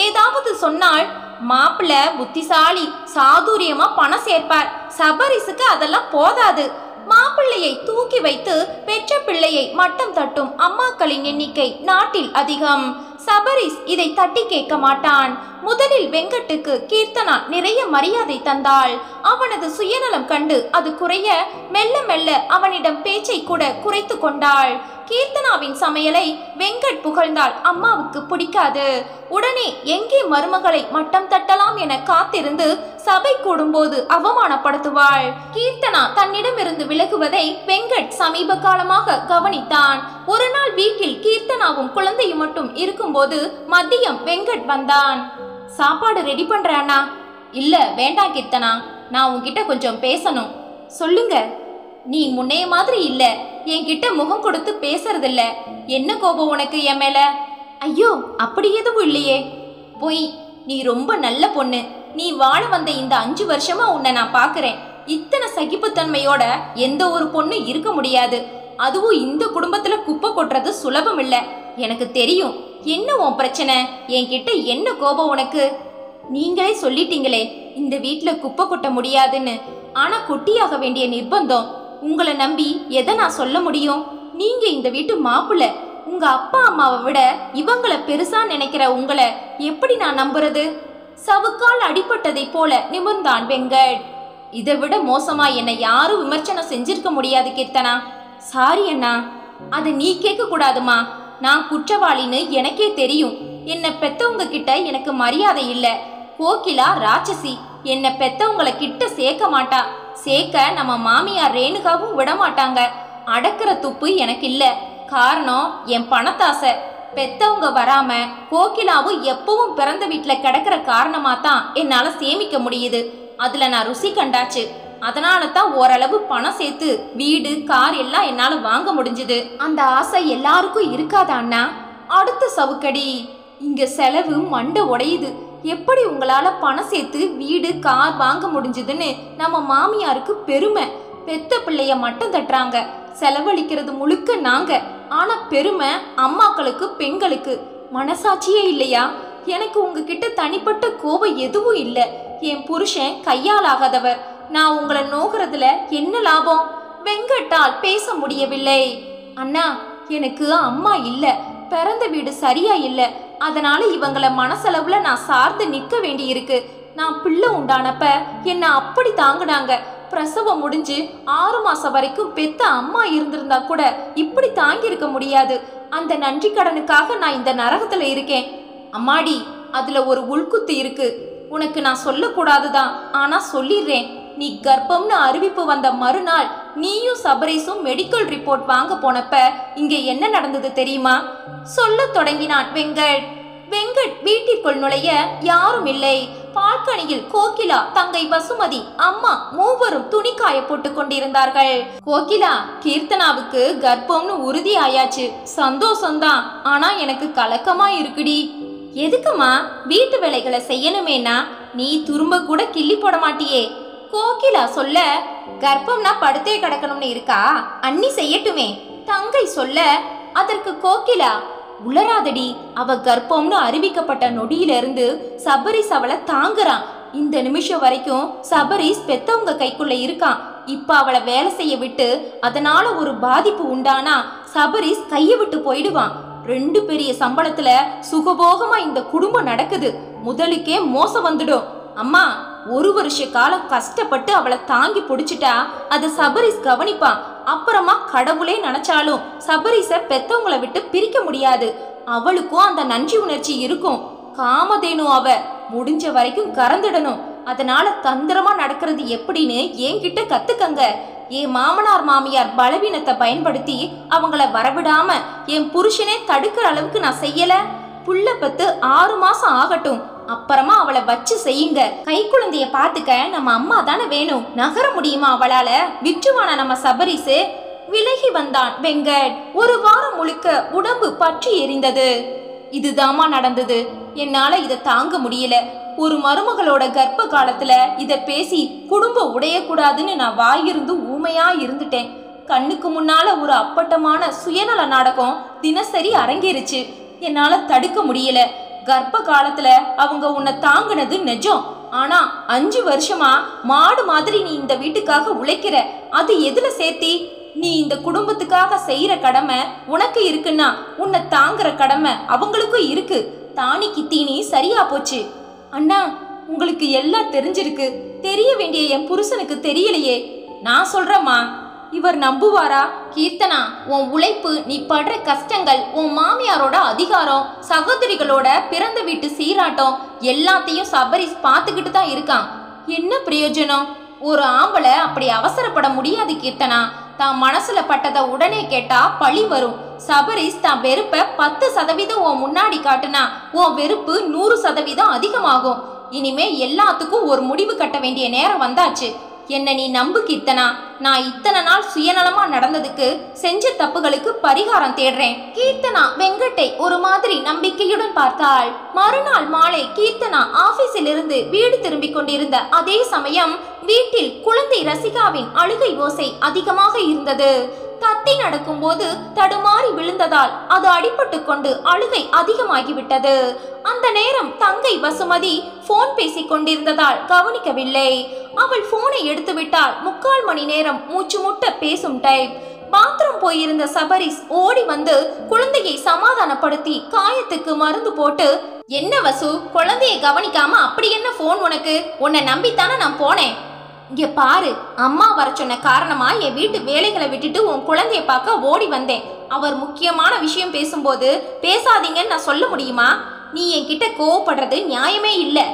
ஏதாவது சொன்னால், மாப்பிள்ள புத்திசாலி, சாதுரியமா பணம் சேர்ப்பார், சபரிசுக்கு அதெல்லாம் போதாது. மாப்பிள்ளையை தூக்கி வைத்து பெற்ற பிள்ளையை மட்டம் தட்டும் அம்மாக்களின் எண்ணிக்கை நாட்டில் அதிகம். சபரிஸ் இதை தட்டி கேட்க மாட்டான். முதலில் வெங்கட்டுக்கு கீர்த்தனா நிறைய மரியாதை தந்தாள். அவனது சுயநலம் கண்டு அது குறைய மெல்ல மெல்ல அவனிடம் பேச்சை கூட குறைத்து கொண்டாள். கீர்த்தனாவின் சமையலை வெங்கட் புகழ்ந்தால் அம்மாவுக்கு பிடிக்காது. உடனே எங்கே மருமகளை மட்டம் தட்டலாம் என காத்திருந்து சபை கூடும்போது அவமானப்படுத்துவாள். கீர்த்தனா தன்னிடமிருந்து விலகுவதை வெங்கட் சமீப காலமாக கவனித்தான். ஒரு நாள் வீட்டில் கீர்த்தனாவும் குழந்தையும் மட்டும் இருக்கும்போது மதியம் வெங்கட் வந்தான். சாப்பாடு ரெடி பண்றானா? இல்ல வேண்டாம் கீர்த்தனா, நான் உன்கிட்ட கொஞ்சம் பேசணும். சொல்லுங்க. நீ முன்னைய மாதிரி இல்ல, என்கிட்ட முகம் கொடுத்து பேசுறதில்ல. என்ன கோபம் உனக்கு என் மேல? ஐயோ அப்படி எதுவும் இல்லையே. பொய். நீ ரொம்ப நல்ல பொண்ணு. நீ வாழ வந்த இந்த 5 வருஷமா உன்னை நான் பாக்குறேன். இத்தனை சகிப்புத்தன்மையோட எந்த ஒரு பொண்ணு இருக்க முடியாது. அதுவும் இந்த குடும்பத்துல குப்பை கொட்டுறது சுலபம் இல்ல. எனக்கு தெரியும். என்ன உன் பிரச்சனை? என்கிட்ட என்ன கோபம் உனக்கு? நீங்களே சொல்லிட்டீங்களே இந்த வீட்டுல குப்பை கொட்ட முடியாதுன்னு. ஆனா கொட்டியாக வேண்டிய நிர்பந்தம். உங்களை நம்பி எதை நான் சொல்ல முடியும்? நீங்க இந்த வீட்டு மாப்பிள்ளை. உங்க அப்பா அம்மாவை விட இவங்களை பெருசா நினைக்கிற உங்களை எப்படி நான் நம்புறது? சவுக்கால் அடிபட்டதை போல நிமிர்ந்தான் வெங்கட். இதை விட மோசமா என்னை யாரும் விமர்சனம் செஞ்சிருக்க முடியாது கீர்த்தனா. சாரி அண்ணா. அதை நீ கேட்க கூடாதுமா. நான் குற்றவாளின்னு எனக்கே தெரியும். என்னை பெத்தவங்க கிட்ட எனக்கு மரியாதை இல்ல. கோகிலா ராட்சசி. என்னை பெத்தவங்களை கிட்ட சேர்க்க மாட்டா. சேர்க்க நம்ம மாமியார் ரேணுகாவும் விட மாட்டாங்க. அடக்கிற துப்பு எனக்கு இல்ல. காரணம் என் பணத்தாசை. பெத்தவங்க வராம கோகிலாவும் எப்பவும் பிறந்த வீட்டுல கிடக்கிற காரணமா தான் என்னால சேமிக்க முடியுது. அதுல நான் ருசி கண்டாச்சு. அதனால தான் ஓரளவு பணம் சேர்த்து வீடு கார் எல்லாம் என்னால வாங்க முடிஞ்சது. அந்த ஆசை எல்லாருக்கும் இருக்காதா அண்ணா? அடுத்த சவுக்கடி. இங்க செலவு மண்டை உடையுது. எப்படி உங்களால பணம் சேர்த்து வீடு கார் வாங்க முடிஞ்சதுன்னு நம்ம மாமியாருக்கு பெருமை. பெத்த பிள்ளைய மட்டும் தட்டுறாங்க. செலவழிக்கிறது முழுக்க நாங்க. ஆனா பெருமை அம்மாக்களுக்கு பெண்களுக்கு. மனசாட்சியே இல்லையா? எனக்கு உங்ககிட்ட தனிப்பட்ட கோபம் எதுவும் இல்லை. என் புருஷன் கையாலாகாதவர். நான் உங்களை நோகிறதுல என்ன லாபம்? வெங்கட்டால் பேச முடியவில்லை. அண்ணா எனக்கு அம்மா இல்ல, பிறந்த வீடு சரியா இல்ல. அதனால இவங்களை மனசளவுல நான் சார்ந்து நிற்க வேண்டி இருக்கு. நான் பிள்ளை உண்டானப்ப என்ன அப்படி தாங்குனாங்க. பிரசவம் முடிஞ்சு 6 மாசம் வரைக்கும் பெத்த அம்மா இருந்திருந்தா கூட இப்படி தாங்கி இருக்க முடியாது. அந்த நன்றி கடனுக்காக நான் இந்த நரகத்துல இருக்கேன். அம்மாடி, அதுல ஒரு உள்குத்து இருக்கு. உனக்கு நான் சொல்லக்கூடாதுதான், ஆனா சொல்லிடுறேன். நீ கர்ப்பம்னு அறிவிப்பு வந்த மறுநாள் நீயும் சபரீஸும் மெடிக்கல் ரிப்போர்ட் வாங்க போனப்ப இங்க என்ன நடந்தது தெரியுமா? சொல்ல தொடங்கினான் வெங்கட். வெங்கட் வீட்டிற்குள் நுழைய யாரும் இல்லை. பால்கனியில் கோகிலா, தங்கை வசுமதி, அம்மா மூவரும் துணி காய போட்டு கொண்டிருந்தார்கள். கோகிலா, கீர்த்தனாவுக்கு கர்ப்பம்னு உறுதி ஆயாச்சு. சந்தோஷம்தான். ஆனா எனக்கு கலக்கமா இருக்குடி. எதுக்குமா? வீட்டு வேலைகளை செய்யணுமேனா நீ துரும்ப கூட கிள்ளி போட மாட்டியே. கோகிலா சொல்ல, கர்ப்பம்னா படுத்தே கிடக்கணும்னு இருக்கா? அண்ணி செய்யட்டுமே. தங்கை சொல்ல, அதற்கு கோகிலா, உளராதடி. அவ கர்ப்பம்னு அறிவிக்கப்பட்ட நொடியிலிருந்து சபரிஸ் அவளை தாங்குறான். இந்த நிமிஷம் வரைக்கும் சபரிஸ் பெத்தவங்க கைக்குள்ள இருக்கான். இப்ப அவளை வேலை செய்ய விட்டு அதனால ஒரு பாதிப்பு உண்டானா சபரிஸ் கையை விட்டு போயிடுவான். 2 பெரிய சம்பளத்துல சுகபோகமா இந்த குடும்பம் நடக்குது. முதலுக்கே மோசம் வந்துடும். அம்மா, 1 வருஷ காலம் கஷ்டப்பட்டு அவளை தாங்கி பிடிச்சிட்டா அதை சபரிஸ் கவனிப்பான். அப்புறமா கடவுளே நினைச்சாலும் சபரிஸை பெத்தவங்களை விட்டு பிரிக்க முடியாது. அவளுக்கும் அந்த நன்றி உணர்ச்சி இருக்கும். காமதேனு அவ. முடிஞ்ச வரைக்கும் கறந்துடணும். அதனால தந்திரமா நடக்கிறது எப்படின்னு என்கிட்ட கத்துக்கங்க. என் மாமனார் மாமியார் பலவீனத்தை பயன்படுத்தி அவங்கள வரவிடாம என் புருஷனே தடுக்கிற அளவுக்கு நான் செய்யல. புள்ள பத்து 6 மாசம் ஆகட்டும், அப்புறமா அவளை வச்சு செய்யுங்க. கை குழந்தைய பாத்துக்க நம்ம அம்மா தானே வேணும். நகர முடியுமா அவளால? விற்றுவான நம்ம சபரிசு. விலகி வந்தான் வெங்கட். ஒரு வாரம் முழுக்க உடம்பு பற்றி எரிந்தது. இதுதாமா நடந்தது. என்னால இதை தாங்க முடியல. ஒரு மருமகளோட கர்ப்ப காலத்துல இத பேசி குடும்பம் உடையக்கூடாதுன்னு நான் வாயிருந்து ஊமையா இருந்துட்டேன். கண்ணுக்கு முன்னால ஒரு அப்பட்டமான சுயநல நாடகம் தினசரி அரங்கேறிச்சு. என்னால தடுக்க முடியல. கர்ப்ப காலத்துல அவங்க உன்னை தாங்குனது நிஜம். ஆனா 5 வருஷமா மாடு மாதிரி நீ இந்த வீட்டுக்காக உழைக்கிற. அது எதுல சேர்த்தி? நீ இந்த குடும்பத்துக்காக செய்யற கடமை உனக்கு இருக்குன்னா உன்னை தாங்குற கடமை அவங்களுக்கும் இருக்கு. தானிக்கு தீனி சரியா போச்சு. அண்ணா, உங்களுக்கு எல்லாம் தெரிஞ்சிருக்கு. தெரிய வேண்டிய என் புருஷனுக்கு தெரியலையே. நான் சொல்றேம்மா. இவர் நம்புவாரா? கீர்த்தனா, உன் உழைப்பு, நீ படுற கஷ்டங்கள், உன் மாமியாரோட அதிகாரம், சகோதரிகளோட பிறந்த வீட்டு சீராட்டம் எல்லாத்தையும் சபரிஸ் பார்த்துக்கிட்டு தான் இருக்கான். என்ன பிரயோஜனம்? ஒரு ஆம்பளை அப்படி அவசரப்பட முடியாது கீர்த்தனா. தான் மனசுல பட்டதை உடனே கேட்டா பழி வரும். சபரிஸ் தான் வெறுப்ப 10% உன் முன்னாடி காட்டுனா உன் வெறுப்பு 100% அதிகமாகும். இனிமே எல்லாத்துக்கும் ஒரு முடிவு கட்ட வேண்டிய நேரம் வந்தாச்சு. என்ன நீ நம்பு கீர்த்தனா. நான் இத்தனை நாள் சுயநலமா நடந்ததுக்கு, செஞ்ச தப்புகளுக்கு பரிகாரம் தேடுறேன். கீர்த்தனா வெங்கட்டை ஒரு மாதிரி நம்பிக்கையுடன் பார்த்தாள். மறுநாள் மாலை கீர்த்தனா ஆபீஸில் இருந்து வீடு திரும்பிக் கொண்டிருந்த அதே சமயம் வீட்டில் குழந்தை ரசிகாவின் அழுகை ஓசை அதிகமாக இருந்தது. தத்தி நடக்கும் போது தடுமாறி விழுந்ததால் அது அடிபட்டு கொண்டு அழுகை அதிகமாகிவிட்டது. அந்த நேரம் தங்கை வசுமதி போன் பேசிக் கொண்டிருந்ததால் கவனிக்கவில்லை. அவள் போனை எடுத்து விட்டால் 3/4 மணி நேரம் மூச்சு முட்ட பேசும் டைப். பாத்ரூம் போயிருந்த சபரிஸ் ஓடி வந்து குழந்தையை சமாதானப்படுத்தி காயத்துக்கு மருந்து போட்டு, என்ன வசு, குழந்தையை கவனிக்காம அப்படி என்ன போன் உனக்கு? உன்னை நம்பித்தானே நான் போனேன். இங்க பாரு, அம்மா வர சொன்ன காரணமா என் வீட்டு வேலைகளை விட்டுட்டு உன் குழந்தைய பார்க்க ஓடி வந்தேன். அவர் முக்கியமான விஷயம் பேசும்போது பேசாதீங்கன்னு நான் சொல்ல முடியுமா? நீ என்கிட்ட கோவப்படுறது நியாயமே இல்லை.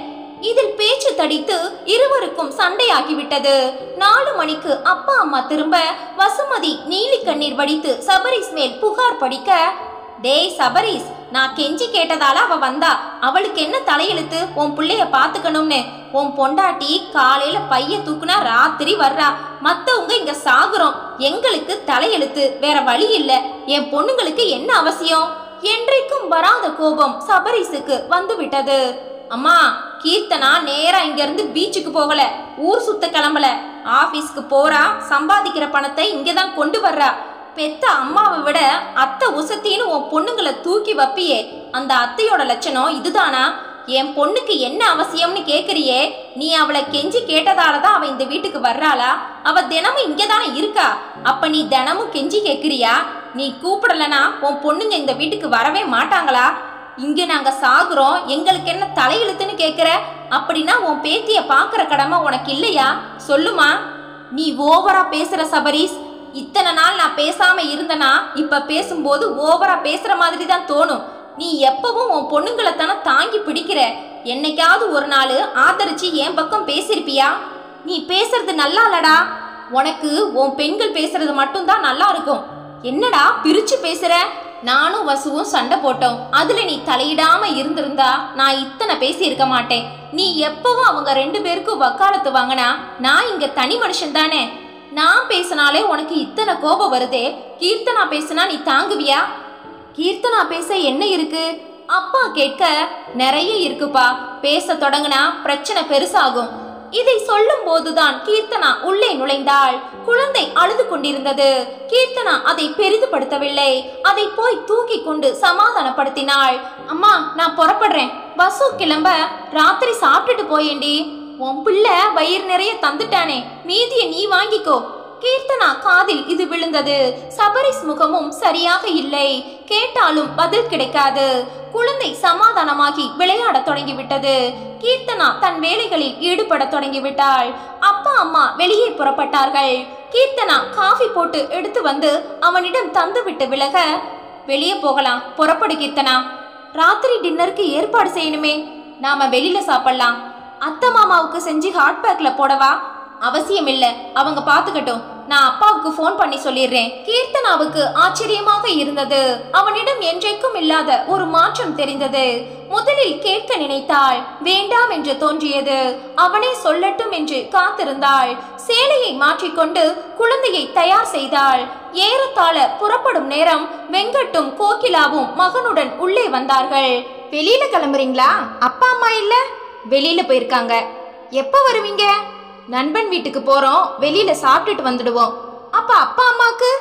இதில் பேச்சு தடித்து இருவருக்கும் சண்டையாகிவிட்டது. 4 மணிக்கு அப்பா அம்மா திரும்ப வசுமதி நீலி கண்ணீர் வடித்து சபரிஸ் மேல் புகார் படிக்க, டேய் சபரிஸ், நான் கெஞ்சி கேட்டதால அவ வந்தா. அவளுக்கு என்ன தலையெழுத்து உன் பிள்ளைய பாத்துக்கணும்னு? உன் பொண்டாட்டி காலையில பைய தூக்குனா ராத்திரி வர்றா. மத்தவங்க இங்க சாகுறோம். எங்களுக்கு தலையெழுத்து, வேற வழி இல்ல. என் பொண்ணுங்களுக்கு என்ன அவசியம்? என்றைக்கும் வராத கோபம் சபரிஸுக்கு வந்து விட்டது. அம்மா, கீர்த்தனா நேரா இங்க இருந்து பீச்சுக்கு போகல, ஊர் சுத்த கிளம்பல. ஆபீஸ்க்கு போறா, சம்பாதிக்கிற பணத்தை இங்கதான் கொண்டு வர்றா. பெத்த அம்மாவை விட அத்தை உசத்தின்னு உன் பொண்ணுங்களை தூக்கி வப்பியே, அந்த அத்தையோட லட்சணம் இதுதானா? என் பொண்ணுக்கு என்ன அவசியம்னு கேக்குறியே? நீ அவளை கெஞ்சி கேட்டதாலதான் அவ இந்த வீட்டுக்கு வர்றாளா? அவ தினமும் இங்கதானே இருக்கா. அப்ப நீ தினமும் கெஞ்சி கேக்குறியா? நீ கூப்பிடலனா உன் பொண்ணுங்க இந்த வீட்டுக்கு வரவே மாட்டாங்களா? இங்க நாங்க சாகுறோம், எங்களுக்கு என்ன தலையெழுத்துன்னு கேக்குற? அப்படின்னா உன் பேத்திய பாக்குற கடமை உனக்கு இல்லையா? சொல்லுமா. நீ ஓவரா பேசுற சபரிஸ். இத்தனை நாள் நான் பேசாம இருந்தனா இப்ப பேசும்போது ஓவரா பேசுற மாதிரி தான் தோணும். நீ எப்பவும் உன் பொண்ணுங்களை தானே தாங்கி பிடிக்கிற. என்னைக்காவது ஒரு நாள் ஆதரிச்சு என் பக்கம் பேசிருப்பியா? நீ பேசுறது நல்லா இல்லடா. உனக்கு உன் பெண்கள் பேசுறது மட்டும்தான் நல்லா இருக்கும். என்னடா பிரிச்சு பேசுற? நானும் வசுவும் சண்டை போட்டோம். அதுல நீ தலையிடாம இருந்திருந்தா நான் இத்தனை பேசி இருக்க மாட்டேன். நீ எப்பவும் அவங்க 2 பேருக்கும் வக்காலத்து வாங்கினா நான் இங்க தனி மனுஷன் தானே. நான் பேசினாலே உனக்கு இத்தனை கோபம் வருதே. கீர்த்தனா பேசினா நீ தாங்குவியா? கீர்த்தனா பேச என்ன இருக்கு? அப்பா கேட்க, நிறைய இருக்குப்பா. பேச தொடங்கினா பிரச்சனை பெருசாகும். இதை சொல்லும் போதுதான் கீர்த்தனா உள்ளே நுழைந்தாள். குழந்தை அழுது கொண்டிருந்தது. கீர்த்தனா அதை பெரிதுபடுத்தவில்லை. அதை போய் தூக்கி கொண்டு சமாதானப்படுத்தினாள். அம்மா, நான் புறப்படுறேன். பஸ்ஸு கிளம்ப, ராத்திரி சாப்பிட்டுட்டு போயேண்டி. உன் பிள்ளை வயிறு நிறைய தந்துட்டானே, மீதியை நீ வாங்கிக்கோ. கீர்த்தனா காதில் இது விழுந்தது. சபரிஸ் முகமும் சரியாக இல்லை. கேட்டாலும் பதில் கிடைக்காது. குழந்தை சமாதானமாகி விளையாட தொடங்கிவிட்டது. கீர்த்தனா தன் வேலைகளில் ஈடுபட தொடங்கிவிட்டாள். அப்பா அம்மா வெளியே புறப்பட்டார்கள். கீர்த்தனா காஃபி போட்டு எடுத்து வந்து அவனிடம் தந்துவிட்டு விலக, வெளியே போகலாம், புறப்படு கீர்த்தனா. ராத்திரி டின்னருக்கு ஏற்பாடு செய்யணுமே. நாம வெளியில சாப்பிடலாம். அத்தை மாமாவுக்கு செஞ்சு ஹாட் பேக்ல போடவா? அவசியம் இல்ல, அவங்க பாத்துக்கட்டும். நான் அப்பாவுக்கு போன் பண்ணி சொல்லிடுறேன். கீர்த்தனாவுக்கு ஆச்சரியமாக இருந்தது. அவனிடம் என்றைக்கும் இல்லாத ஒரு மாற்றம் தெரிந்தது. முதலில் கேட்க நினைத்தாள், வேண்டாம் என்று தோன்றியது. அவனே சொல்லட்டும் என்று காத்திருந்தாள். சேலையை மாற்றிக்கொண்டு குழந்தையை தயார் செய்தாள். ஏறத்தாழ புறப்படும் நேரம் வெங்கட்டும் கோகிலாவும் மகனுடன் உள்ளே வந்தார்கள். வெளியில கிளம்புறீங்களா? அப்பா அம்மா இல்ல? வெளியில போயிருக்காங்க. எப்ப வருவீங்க? நண்பன் வீட்டுக்கு போறோம், வெளியில சாப்பிட்டுட்டு வந்துடுவோம். அப்ப அப்பா அம்மாக்கு?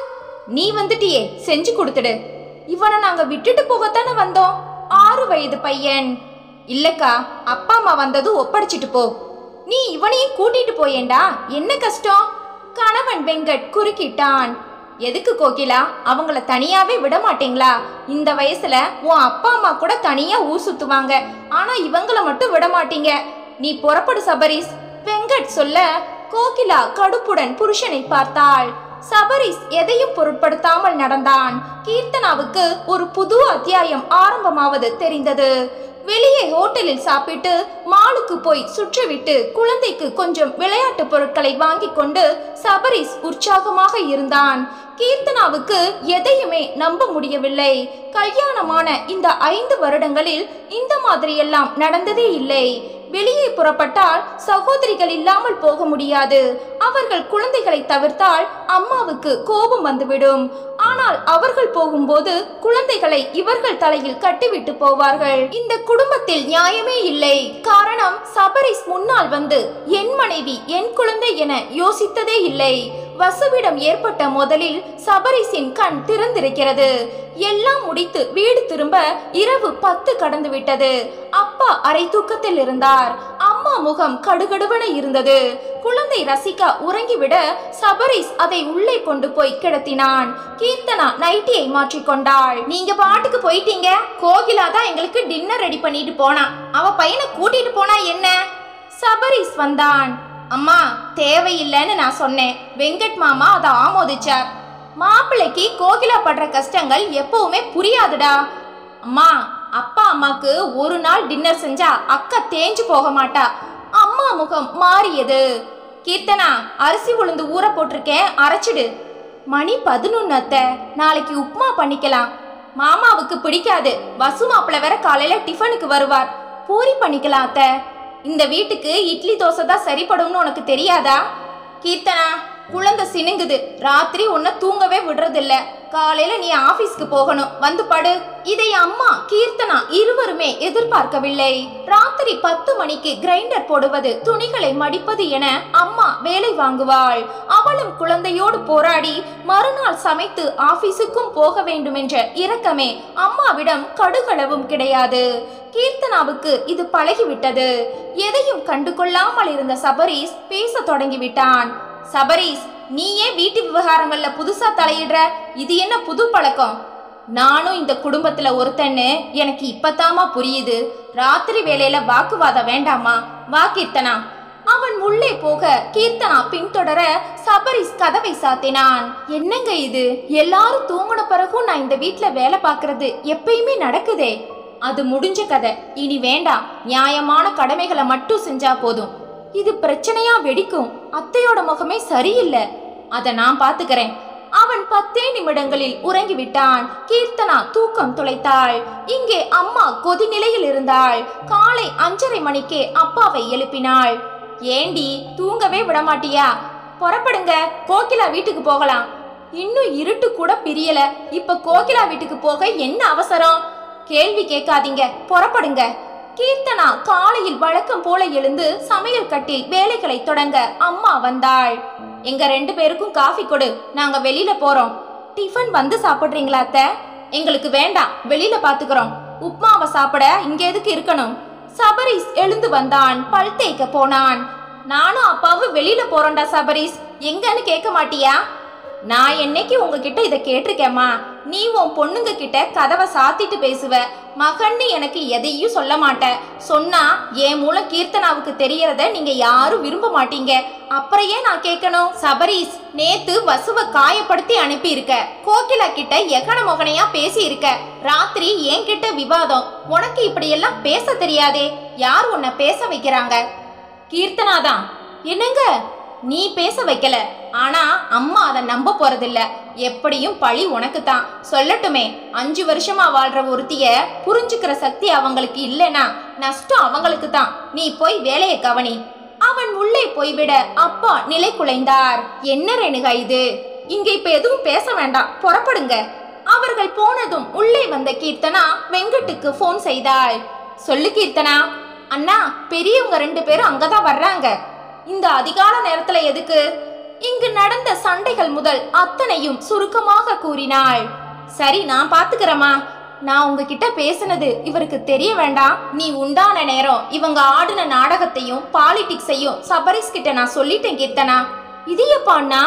நீ வந்துட்டியே, செஞ்சு கொடுத்துடு. இவனை நாங்க விட்டுட்டு போகத்தானே வந்தோம். 6 வயது பையன். இல்லக்கா, அப்பா அம்மா வந்தது ஒப்படைச்சிட்டு போ. நீ இவனையும் கூட்டிட்டு போயேண்டா, என்ன கஷ்டம்? கணவன் வெங்கட் குறுக்கிட்டான். எதுக்கு கோகிலா, அவங்கள தனியாவே விட மாட்டீங்களா? இந்த வயசுல உன் அப்பா அம்மா கூட தனியா ஊர் சுத்துவாங்க, ஆனா இவங்கள மட்டும் விட மாட்டீங்க. நீ புறப்படு சபரீஸ். வெங்கட் சொல்ல கோகிலா கடுப்புடன் புருஷனை பார்த்தாள். சபரீஸ் எதையும் பொருட்படுத்தாமல் நடந்தான். கீர்த்தனாவுக்கு ஒரு புது அத்தியாயம் ஆரம்பமாவது தெரிந்தது. வெளியே ஹோட்டலில் சாப்பிட்டு மாலுக்கு போய் சுற்றிவிட்டு குழந்தைக்கு கொஞ்சம் விளையாட்டு பொருட்களை வாங்கி கொண்டு சபரீஸ் உற்சாகமாக இருந்தான். கீர்த்தனாவுக்கு எதையுமே நம்ப முடியவில்லை. கல்யாணமான இந்த 5 வருடங்களில் இந்த மாதிரியெல்லாம் நடந்ததே இல்லை. வெளியே புறப்பட்டால் சகோதரிகள் இல்லாமல் போக முடியாது. அவர்கள் குழந்தைகளை தவிர்த்தால் அம்மாவுக்கு கோபம் வந்துவிடும். ஆனால் அவர்கள் போகும்போது குழந்தைகளை இவர்கள் தலையில் கட்டிவிட்டு போவார்கள். இந்த குடும்பத்தில் நியாயமே இல்லை. காரணம், சபரீஸ் முன்னால் வந்து என் மனைவி என் குழந்தை என யோசித்ததே இல்லை. வசுவிடம் ஏற்பட்ட முதலில் சபரீஸின் கண் திறந்திருக்கிறது. எல்லாம் முடித்து வீடு திரும்ப இரவு 10 கடந்து விட்டது. அப்பா அரை தூக்கத்தில் இருந்தார். அம்மா முகம் கடுகடுவென இருந்தது. குழந்தை ரசிகா உறங்கிவிட சபரீஸ் அதை உள்ளே கொண்டு போய் கிடத்தினான். கீர்த்தனா நைட்டியை மாற்றிக்கொண்டாள். நீங்க பாட்டுக்கு போயிட்டீங்க. கோகிலா தான் எங்களுக்கு டின்னர் ரெடி பண்ணிட்டு போனா. அவ பையனை கூட்டிட்டு போனா என்ன? சபரீஸ் வந்தான். அம்மா, தேவையில்லைன்னு நான் சொன்னேன். வெங்கட் மாமா அதை ஆமோதிச்சார். மாப்பிள்ளைக்கு கோகிலா படுற கஷ்டங்கள் எப்பவுமே புரியாதுடா. அம்மா, அப்பா அம்மாக்கு ஒரு நாள் டின்னர் செஞ்சா அக்கா தேஞ்சு போக மாட்டா. அம்மா முகம் மாறியது. கீர்த்தனா, அரிசி உளுந்து ஊற போட்டிருக்கேன், அரைச்சிடு. மணி 11 அத்தை. நாளைக்கு உப்புமா பண்ணிக்கலாம். மாமாவுக்கு பிடிக்காது. வசு மாப்பிள்ளை வேற காலையில டிஃபனுக்கு வருவார். பூரி பண்ணிக்கலாம் அத்தை. இந்த வீட்டுக்கு இட்லி தோசை தான் சரிப்படும்னு உனக்கு தெரியாதா? கீர்த்தனா, குழந்தை சினுங்குது. ராத்திரி உன்னை தூங்கவே விடுறதில்ல. காலையில நீ ஆபீஸ்க்கு போகணும், வந்து படு. இதை அம்மா கீர்த்தனா இருவருமே எதிர்பார்க்கவில்லை. ராத்திரி 10 மணிக்கு கிரைண்டர் போடுவது, துணிகளை மடிப்பது என அம்மா வேலை வாங்குவாள். அவளும் குழந்தையோடு போராடி மறுநாள் சமைத்து ஆபீஸுக்கும் போக வேண்டும் என்ற இரக்கமே அம்மாவிடம் கடுகளவும் கிடையாது. கீர்த்தனாவுக்கு இது பழகிவிட்டது. எதையும் கண்டுகொள்ளாமல் இருந்த சபரீஸ் பேச தொடங்கிவிட்டான். சபரீஸ், நீயே வீட்டு விவகாரங்கள்ல புதுசா தலையிடுற. இது என்ன புது பழக்கம்? நானும் இந்த குடும்பத்துல ஒருத்தன்னு எனக்கு இப்பத்தாமா புரியுது. ராத்திரி வேளையில வாக்குவாதம் வேண்டாமா? வா கீர்த்தனா. அவன் உள்ளே போக கீர்த்தனா பின்தொடர சபரீஸ் கதவை சாத்தினான். என்னங்க இது? எல்லாரும் தூங்கின பிறகும் நான் இந்த வீட்டுல வேலை பார்க்கறது எப்பயுமே நடக்குதே. அது முடிஞ்ச கதை, இனி வேண்டாம். நியாயமான கடமைகளை மட்டும் செஞ்சா போதும். இது பிரச்சனையா வெடிக்கும். அத்தையோட முகமே சரியில்லை. அத நான் பாத்துக்கிறேன். அவன் 10 நிமிடங்களில் உறங்கிவிட்டான். கீர்த்தனா தூக்கம் துளைத்தாள். இங்கே அம்மா கொதிநிலையில் இருந்தாள். காலை 5:30 மணிக்கே அப்பாவை எழுப்பினாள். ஏண்டி, தூங்கவே விடமாட்டியா? புறப்படுங்க, கோகிலா வீட்டுக்கு போகலாம். இன்னும் இருட்டு கூட பிரியல. இப்ப கோகிலா வீட்டுக்கு போக என்ன அவசரம்? கேள்வி கேட்காதீங்க, புறப்படுங்க. கீர்த்தனா காலையில் வழக்கம் போல எழுந்து சமையல் கட்டில் வேலைகளை தொடங்க அம்மா வந்தாள். எங்க 2 பேருக்கும் காஃபி கொடு, நாங்க வெளியில போறோம். டிஃபன் வந்து சாப்பிடுறீங்களா அத்தை? எங்களுக்கு வேண்டாம், வெளியில பாத்துக்கிறோம். உப்மாவை சாப்பிட இங்க எதுக்கு இருக்கணும்? சபரீஸ் எழுந்து வந்தான். பல் தேய்க்க போனான். நானும் அப்பாவும் வெளியில போறோம்டா சபரீஸ். எங்கன்னு கேட்க மாட்டியா? நான் என்னைக்கு உங்ககிட்ட இதை கேட்டிருக்கேம்மா? நீ உன் பொண்ணுங்க கிட்ட கதவை சாத்திட்டு பேசுவ. மகன்னு எனக்கு எதையும் சொல்ல மாட்ட. சொன்னா என் மூலம் கீர்த்தனாவுக்கு தெரியறத நீங்க யாரும் விரும்ப மாட்டீங்க. அப்புறம் ஏன் நான் கேட்கணும்? சபரீஸ், நேத்து வசுவை காயப்படுத்தி அனுப்பி இருக்க. கோகிலா கிட்ட எகன மொகனையா பேசி இருக்க. ராத்திரி என்கிட்ட விவாதம். உனக்கு இப்படி எல்லாம் பேச தெரியாதே. யார் உன்னை பேச வைக்கிறாங்க? கீர்த்தனாதான். என்னங்க, நீ பேச வைக்கல. ஆனா அம்மா அதை நம்ப போறதில்ல. எப்படியும் பழி உனக்கு தான். சொல்லட்டுமே, 5 வருஷமா வாழ்ற ஒருத்திய புரிஞ்சுக்கிற சக்தி அவங்களுக்கு இல்லைனா நஷ்டம் அவங்களுக்கு தான். நீ போய் வேலையை கவனி. அவன் உள்ளே போய்விட அப்பா நிலை குலைந்தார். என்ன ரேணுகா இது? இங்க இப்ப எதுவும் பேச வேண்டாம், புறப்படுங்க. அவர்கள் போனதும் உள்ளே வந்த கீர்த்தனா வெங்கட்டுக்கு போன் செய்தாள். சொல்லு கீர்த்தனா. அண்ணா, பெரியவங்க 2 பேரும் அங்கதான் வர்றாங்க. இந்த அதிகால நேரத்துல எதுக்கு? இங்கு நடந்த சண்டைகள் முதல் அத்தனையும் சுருக்கமாக கூறினாள். சரி, நான் பாத்துக்கிறேம்மா. நான் உங்ககிட்ட பேசுனது இவருக்கு தெரிய வேண்டாம். நீ உண்டான நேரம் இவங்க ஆடின நாடகத்தையும் பாலிடிக்ஸையும் சபரிஸ் கிட்ட நான் சொல்லிட்டேன் கீர்த்தனா. இது எப்ப அண்ணா?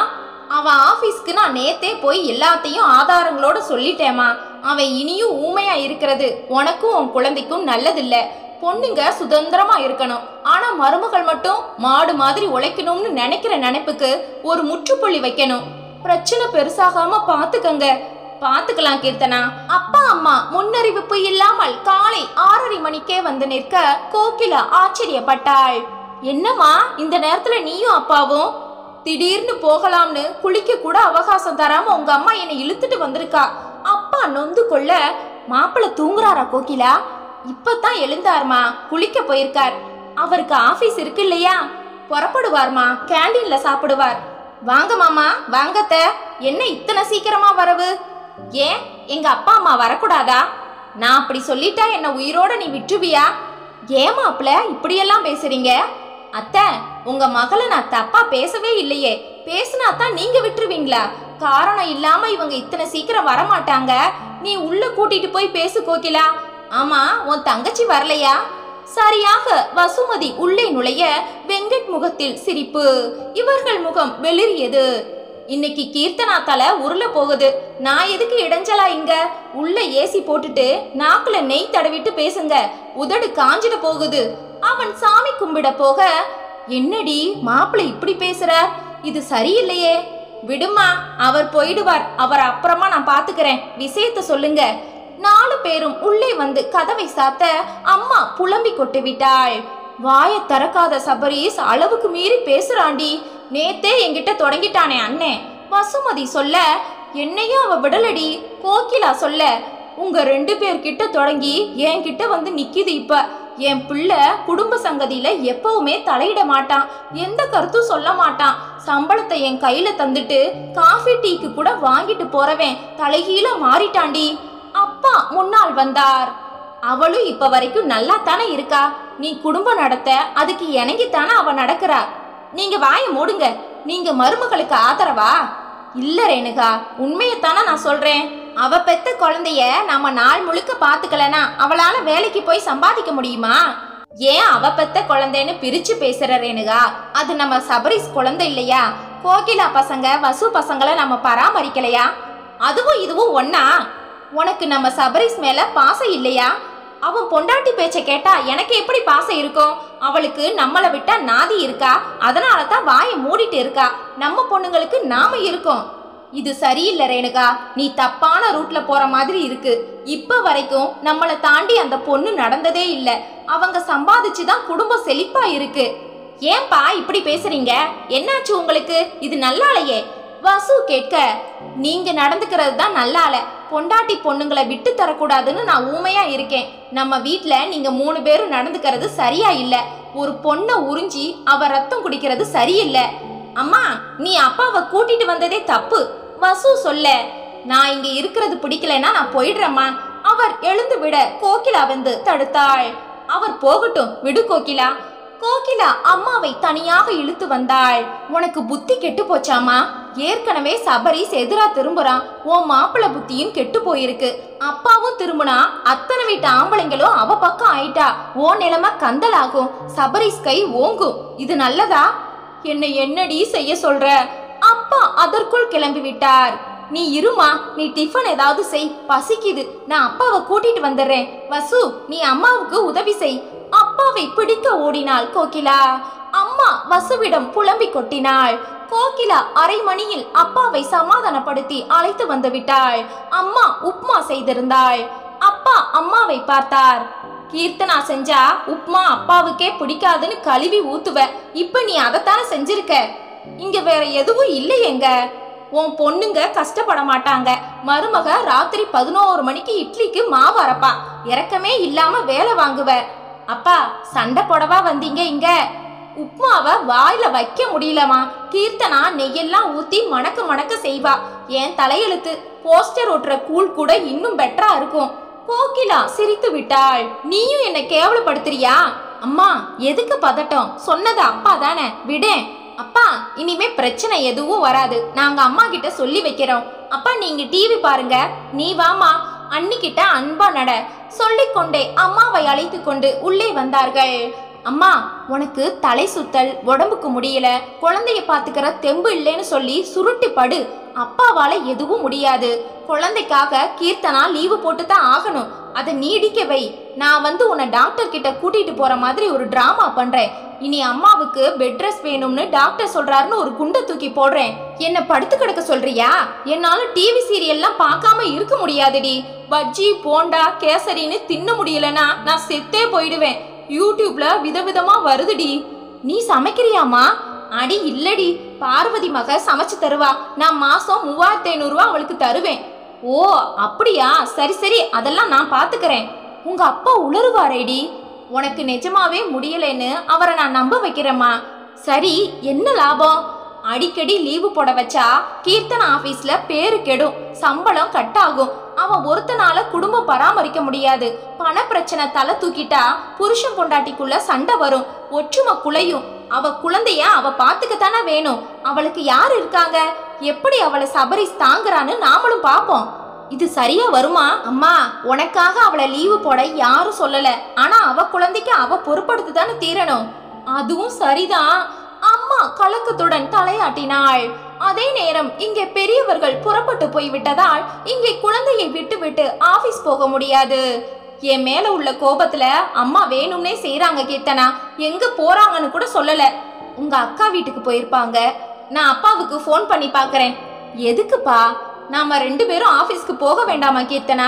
அவன் ஆபீஸ்க்கு நான் நேத்தே போய் எல்லாத்தையும் ஆதாரங்களோட சொல்லிட்டேமா. அவன் இனியும் ஊமையா இருக்கிறது உனக்கும் உன் குழந்தைக்கும் நல்லதில்ல. பொண்ணுங்க சுதந்திரமா இருக்கணும், ஆனா மருமகள் மட்டும் மாடு மாதிரி உழைக்கணும்னு நினைக்கிற நினைப்புக்கு ஒரு முற்றுப்புள்ளி வைக்கணும். பிரச்சனை பெருசாகாம பாத்துக்கங்க. பாத்துக்கலாம் கீர்த்தனா. அப்பா அம்மா முன்னறிவிப்பு இல்லாமல் காலை 6:30 மணிக்கே வந்து நிற்க கோகிலா ஆச்சரியப்பட்டாள். என்னம்மா, இந்த நேரத்துல நீயும் அப்பாவும்? திடீர்னு போகலாம்னு குளிக்க கூட அவகாசம் தராம உங்க அம்மா என்னை இழுத்துட்டு வந்திருக்கா. அப்பா நொந்து கொள்ள, மாப்பிள்ள தூங்குறாரா கோகிலா? இப்பதான் எழுந்தாருமா, குளிக்க போயிருக்கார். அவருக்கு ஆபீஸ் இருக்கு இல்லையா? புறப்படுவார்மா, கேண்டீன்ல சாப்பிடுவார். வாங்க மாமா, வாங்கத்த. என்ன இத்தனை சீக்கிரமா வரவு? ஏன், எங்க அப்பா அம்மா வரக்கூடாதா? நான் அப்படி சொல்லிட்டா என்ன உயிரோட நீ விட்டுவியா? ஏமாப்ல இப்படியெல்லாம் பேசுறீங்க? அத்தை, உங்க மகளை நான் தப்பா பேசவே இல்லையே. பேசுனா தான் நீங்க விட்டுருவீங்களா? காரணம் இல்லாம இவங்க இத்தனை சீக்கிரம் வரமாட்டாங்க. நீ உள்ள கூட்டிட்டு போய் பேசு கோகிலா. ஆமா, உன் தங்கச்சி வரலையா? சரியாக வசுமதி உள்ளே நுழைய வெங்கட் முகத்தில் சிரிப்பு. இவர்கள் முகம் வெளிரியது. இன்னைக்கு கீர்த்தனா தலை உருள போகுது. நான் எதுக்கு இடைஞ்சலா இங்க? உள்ள ஏசி போட்டுட்டு நாக்குல நெய் தடவிட்டு பேசுங்க, உதடு காஞ்சிட போகுது. அவன் சாமி கும்பிட போக, என்னடி மாப்பிள்ளை இப்படி பேசுற? இது சரியில்லையே. விடுமா, அவர் போயிடுவார். அவர் அப்புறமா நான் பாத்துக்கிறேன். விஷயத்த சொல்லுங்க. 4 பேரும் உள்ளே வந்து கதவை சாத்த அம்மா புலம்பி கொட்டு விட்டாள். வாய திறக்காத சபரீஸ் அளவுக்கு மீறி பேசுறாண்டி. நேத்தே என்கிட்ட தொடங்கிட்டானே அண்ணே. வசுமதி சொல்ல, என்னையும் அவ விடலடி. கோகிலா சொல்ல, உங்க 2 பேர்கிட்ட தொடங்கி என்கிட்ட வந்து நிக்குது. இப்ப என் பிள்ளை குடும்ப சங்கதியில எப்பவுமே தலையிட மாட்டான், எந்த கருத்தும் சொல்ல மாட்டான். சம்பளத்தை என் கையில தந்துட்டு காஃபி டீக்கு கூட வாங்கிட்டு போறவன் தலைகீழ மாறிட்டாண்டி. அப்பா முன்னால் வந்தார். அவளும் இப்ப வரைக்கும் நல்லா தானே இருக்கா. நீ குடும்பம் நடத்த அதுக்கு இணங்கித்தானே அவ நடக்கிறா. நீங்க வாய மூடுங்க. நீங்க மருமகளுக்கு ஆதரவா? இல்ல ரேணுகா, உண்மையத்தானே நான் சொல்றேன். அவ பெத்த குழந்தைய நாம நாள் முழுக்க பாத்துக்கலனா அவளால வேலைக்கு போய் சம்பாதிக்க முடியுமா? ஏன் அவ பெத்த குழந்தைன்னு பிரிச்சு பேசுற ரேணுகா? அது நம்ம சபரிஸ் குழந்தை இல்லையா? கோகிலா பசங்க வசு பசங்களை நம்ம பராமரிக்கலையா? அதுவும் இதுவும் ஒன்னா? உனக்கு நம்ம சபரிஸ் மேல பாசம் இல்லையா? அவன் பொண்டாட்டி பேச்ச கேட்டா எனக்கு எப்படி பாசம் இருக்கும்? அவளுக்கு நம்மளை விட்டா நாதி இருக்கா? அதனால தான் வாயை மூடிட்டு இருக்கா. நம்ம பொண்ணுங்களுக்கு நாம இருக்கோம். இது சரியில்லை ரேணுகா. நீ தப்பான ரூட்ல போற மாதிரி இருக்கு. இப்ப வரைக்கும் நம்மளை தாண்டி அந்த பொண்ணு நடந்ததே இல்லை. அவங்க சம்பாதிச்சுதான் குடும்பம் செழிப்பா இருக்கு. ஏன்பா இப்படி பேசுறீங்க? என்னாச்சு உங்களுக்கு? இது நல்லாலையே. வசு கேட்க, நீங்க நடந்துக்கிறது தான் நல்லால. பொண்டாட்டி பொண்ணுங்களை விட்டு தரக்கூடாதுன்னு நான் ஊமையா இருக்கேன். நம்ம வீட்டுல நீங்க 3 பேரும் நடந்துக்கிறது சரியா இல்ல. ஒரு பொண்ணை உறிஞ்சி அவ ரத்தம் குடிக்கிறது சரியில்லை. அம்மா, நீ அப்பாவை கூட்டிட்டு வந்ததே தப்பு. வசு சொல்ல, நான் இங்க இருக்கிறது பிடிக்கலன்னா நான் போயிடுறேம்மா. அவர் எழுந்து விட கோகிலா வந்து தடுத்தாள். அவர் போகட்டும், விடு கோகிலா. கோகிலா அம்மாவை தனியாக இழுத்து வந்தாள். உனக்கு புத்தி கெட்டு போச்சாமா? ஏற்கனவே சபரிஸ் எதிரா திரும்புறான். உன் மாப்பிள்ள புத்தியும் கெட்டு போயிருக்கு. அப்பாவும் திரும்பினா அத்தனை வீட்டு ஆம்பளைங்களும் அவ பக்கம் ஆயிட்டா. ஓ நிலைமை கந்தலாகும். சபரிஸ் கை ஓங்கும். இது நல்லதா? என்னை என்னடி செய்ய சொல்ற? அப்பா அதற்குள் கிளம்பி விட்டார். நீ இருமா, நீ டிஃபன் ஏதாவது செய், பசிக்குது. நான் அப்பாவை கூட்டிட்டு வந்துடுறேன். வசு, நீ அம்மாவுக்கு உதவி செய். அப்பாவை பிடிக்க ஓடினாள் கோகிலா. அம்மா வசுவிடம் புலம்பி கொட்டினாள். கோகிலா அரை மணியில் அப்பாவை சமாதானப்படுத்தி அழைத்து வந்து விட்டாள். அம்மா உப்மா செய்திருந்தாள். அப்பா அம்மாவை பார்த்தார். கீர்த்தனா செஞ்சா உப்மா அப்பாவுக்கே பிடிக்காதுன்னு கழுவி ஊத்துவ. இப்ப நீ அதைத்தானே செஞ்சிருக்க. இங்க வேற எதுவும் இல்லையேங்க. உன் பொண்ணுங்க கஷ்டப்பட மாட்டாங்க. மருமக ராத்திரி 11 மணிக்கு இட்லிக்கு மாவு அரைப்பா. இறக்கமே இல்லாம வேலை வாங்குவ. அப்பா, சண்டை போடவா வந்தீங்க இங்க? உப்மாவை வாயில வைக்க முடியலமா. கீர்த்தனா நெய்யெல்லாம் ஊத்தி மணக்க மணக்க செய்வா. என் தலையெழுத்து. போஸ்டர் ஒட்டுற கூழ் கூட இன்னும் பெட்டரா இருக்கும். கோகிலா சிரித்து விட்டாள். நீயும் என்ன கேவலப்படுத்துறியா? அம்மா எதுக்கு பதட்டம்? சொன்னது அப்பா தானே, விடேன். அப்பா இனிமே பிரச்சனை எதுவும் வராது, நாங்க அம்மா கிட்ட சொல்லி வைக்கிறோம். அப்பா நீங்க டிவி பாருங்க, நீ வாமா அன்னிக்கிட்ட அன்பா நட. சொல்லிக்கொண்டே அம்மாவை அழைத்து கொண்டு உள்ளே வந்தார்கள். அம்மா உனக்கு தலை சுத்தல், உடம்புக்கு முடியல, குழந்தைய பாத்துக்கிற தெம்பு இல்லைன்னு சொல்லி சுருட்டி படு. அப்பாவால எதுவும் முடியாது. குழந்தைக்காக கீர்த்தனா லீவு போட்டு தான் ஆகணும். அதை நீடிக்க வை. நான் வந்து உன்னை டாக்டர் கிட்ட கூட்டிட்டு போற மாதிரி ஒரு டிராமா பண்றேன். இனி அம்மாவுக்கு பெட் ரெஸ்ட் வேணும்னு டாக்டர் சொல்றாருன்னு ஒரு குண்டை தூக்கி போடுறேன். என்ன படுத்து கிடக்க சொல்றியா? என்னால டிவி சீரியல்லாம் பார்க்காம இருக்க முடியாதுடி. பஜ்ஜி போண்டா கேசரின்னு தின்ன முடியலன்னா நான் செத்தே போயிடுவேன். யூடியூப்ல விதவிதமா வருதுடி. நீ சமைக்கிறியாமா? அடி இல்லடி, பார்வதி மக சமைச்சு தருவா. நான் மாசம் 3500 ரூபா அவளுக்கு தருவேன். ஓ அப்படியா? சரி சரி, அதெல்லாம் நான் பாத்துக்கிறேன். உங்க அப்பா உளறுவாரேடி. உனக்கு நிஜமாவே முடியலன்னு அவரை நான் நம்ப வைக்கிறேம்மா. சரி என்ன லாபம்? அடிக்கடி லீவு போட வச்சா கீர்த்தனா ஆபீஸ்ல பேரு கெடும், சம்பளம் கட் ஆகும். அவன் ஒருத்தனால குடும்பம் பராமரிக்க முடியாது. பண பிரச்சனை தலை தூக்கிட்டா புருஷன் பொண்டாட்டிக்குள்ள சண்டை வரும், ஒற்றுமை குலையும். அவ குழந்தைய அவ பாத்துக்கத்தானே வேணும். அவளுக்கு யார் இருக்காங்க? எப்படி அவளை சபரிஸ் தாங்குறான்னு நாமளும் பாப்போம். இது சரியா வருமா? அம்மா உனக்காக அவளை லீவு போட யாரும் சொல்லல. ஆனா அவ குழந்தைக்கு அவ பொறுப்படுத்து தானே தீரணும். அதுவும் சரிதான். அம்மா கலக்கத்துடன் தலையாட்டினாள். அதே நேரம் இங்கே பெரியவர்கள் புறப்பட்டு போய்விட்டதால் இங்கே குழந்தையை விட்டு ஆபீஸ் போக முடியாது. என் மேல உள்ள கோபத்துல அம்மா வேணும்னே செய்யறாங்க. கீர்த்தனா எங்க போறாங்கன்னு கூட சொல்லல. உங்க அக்கா வீட்டுக்கு போயிருப்பாங்க. நான் அப்பாவுக்கு ஃபோன் பண்ணி பாக்குறேன். எதுக்குப்பா? நாம 2 பேரும் ஆபீஸ்க்கு போக வேண்டாமா கீர்த்தனா?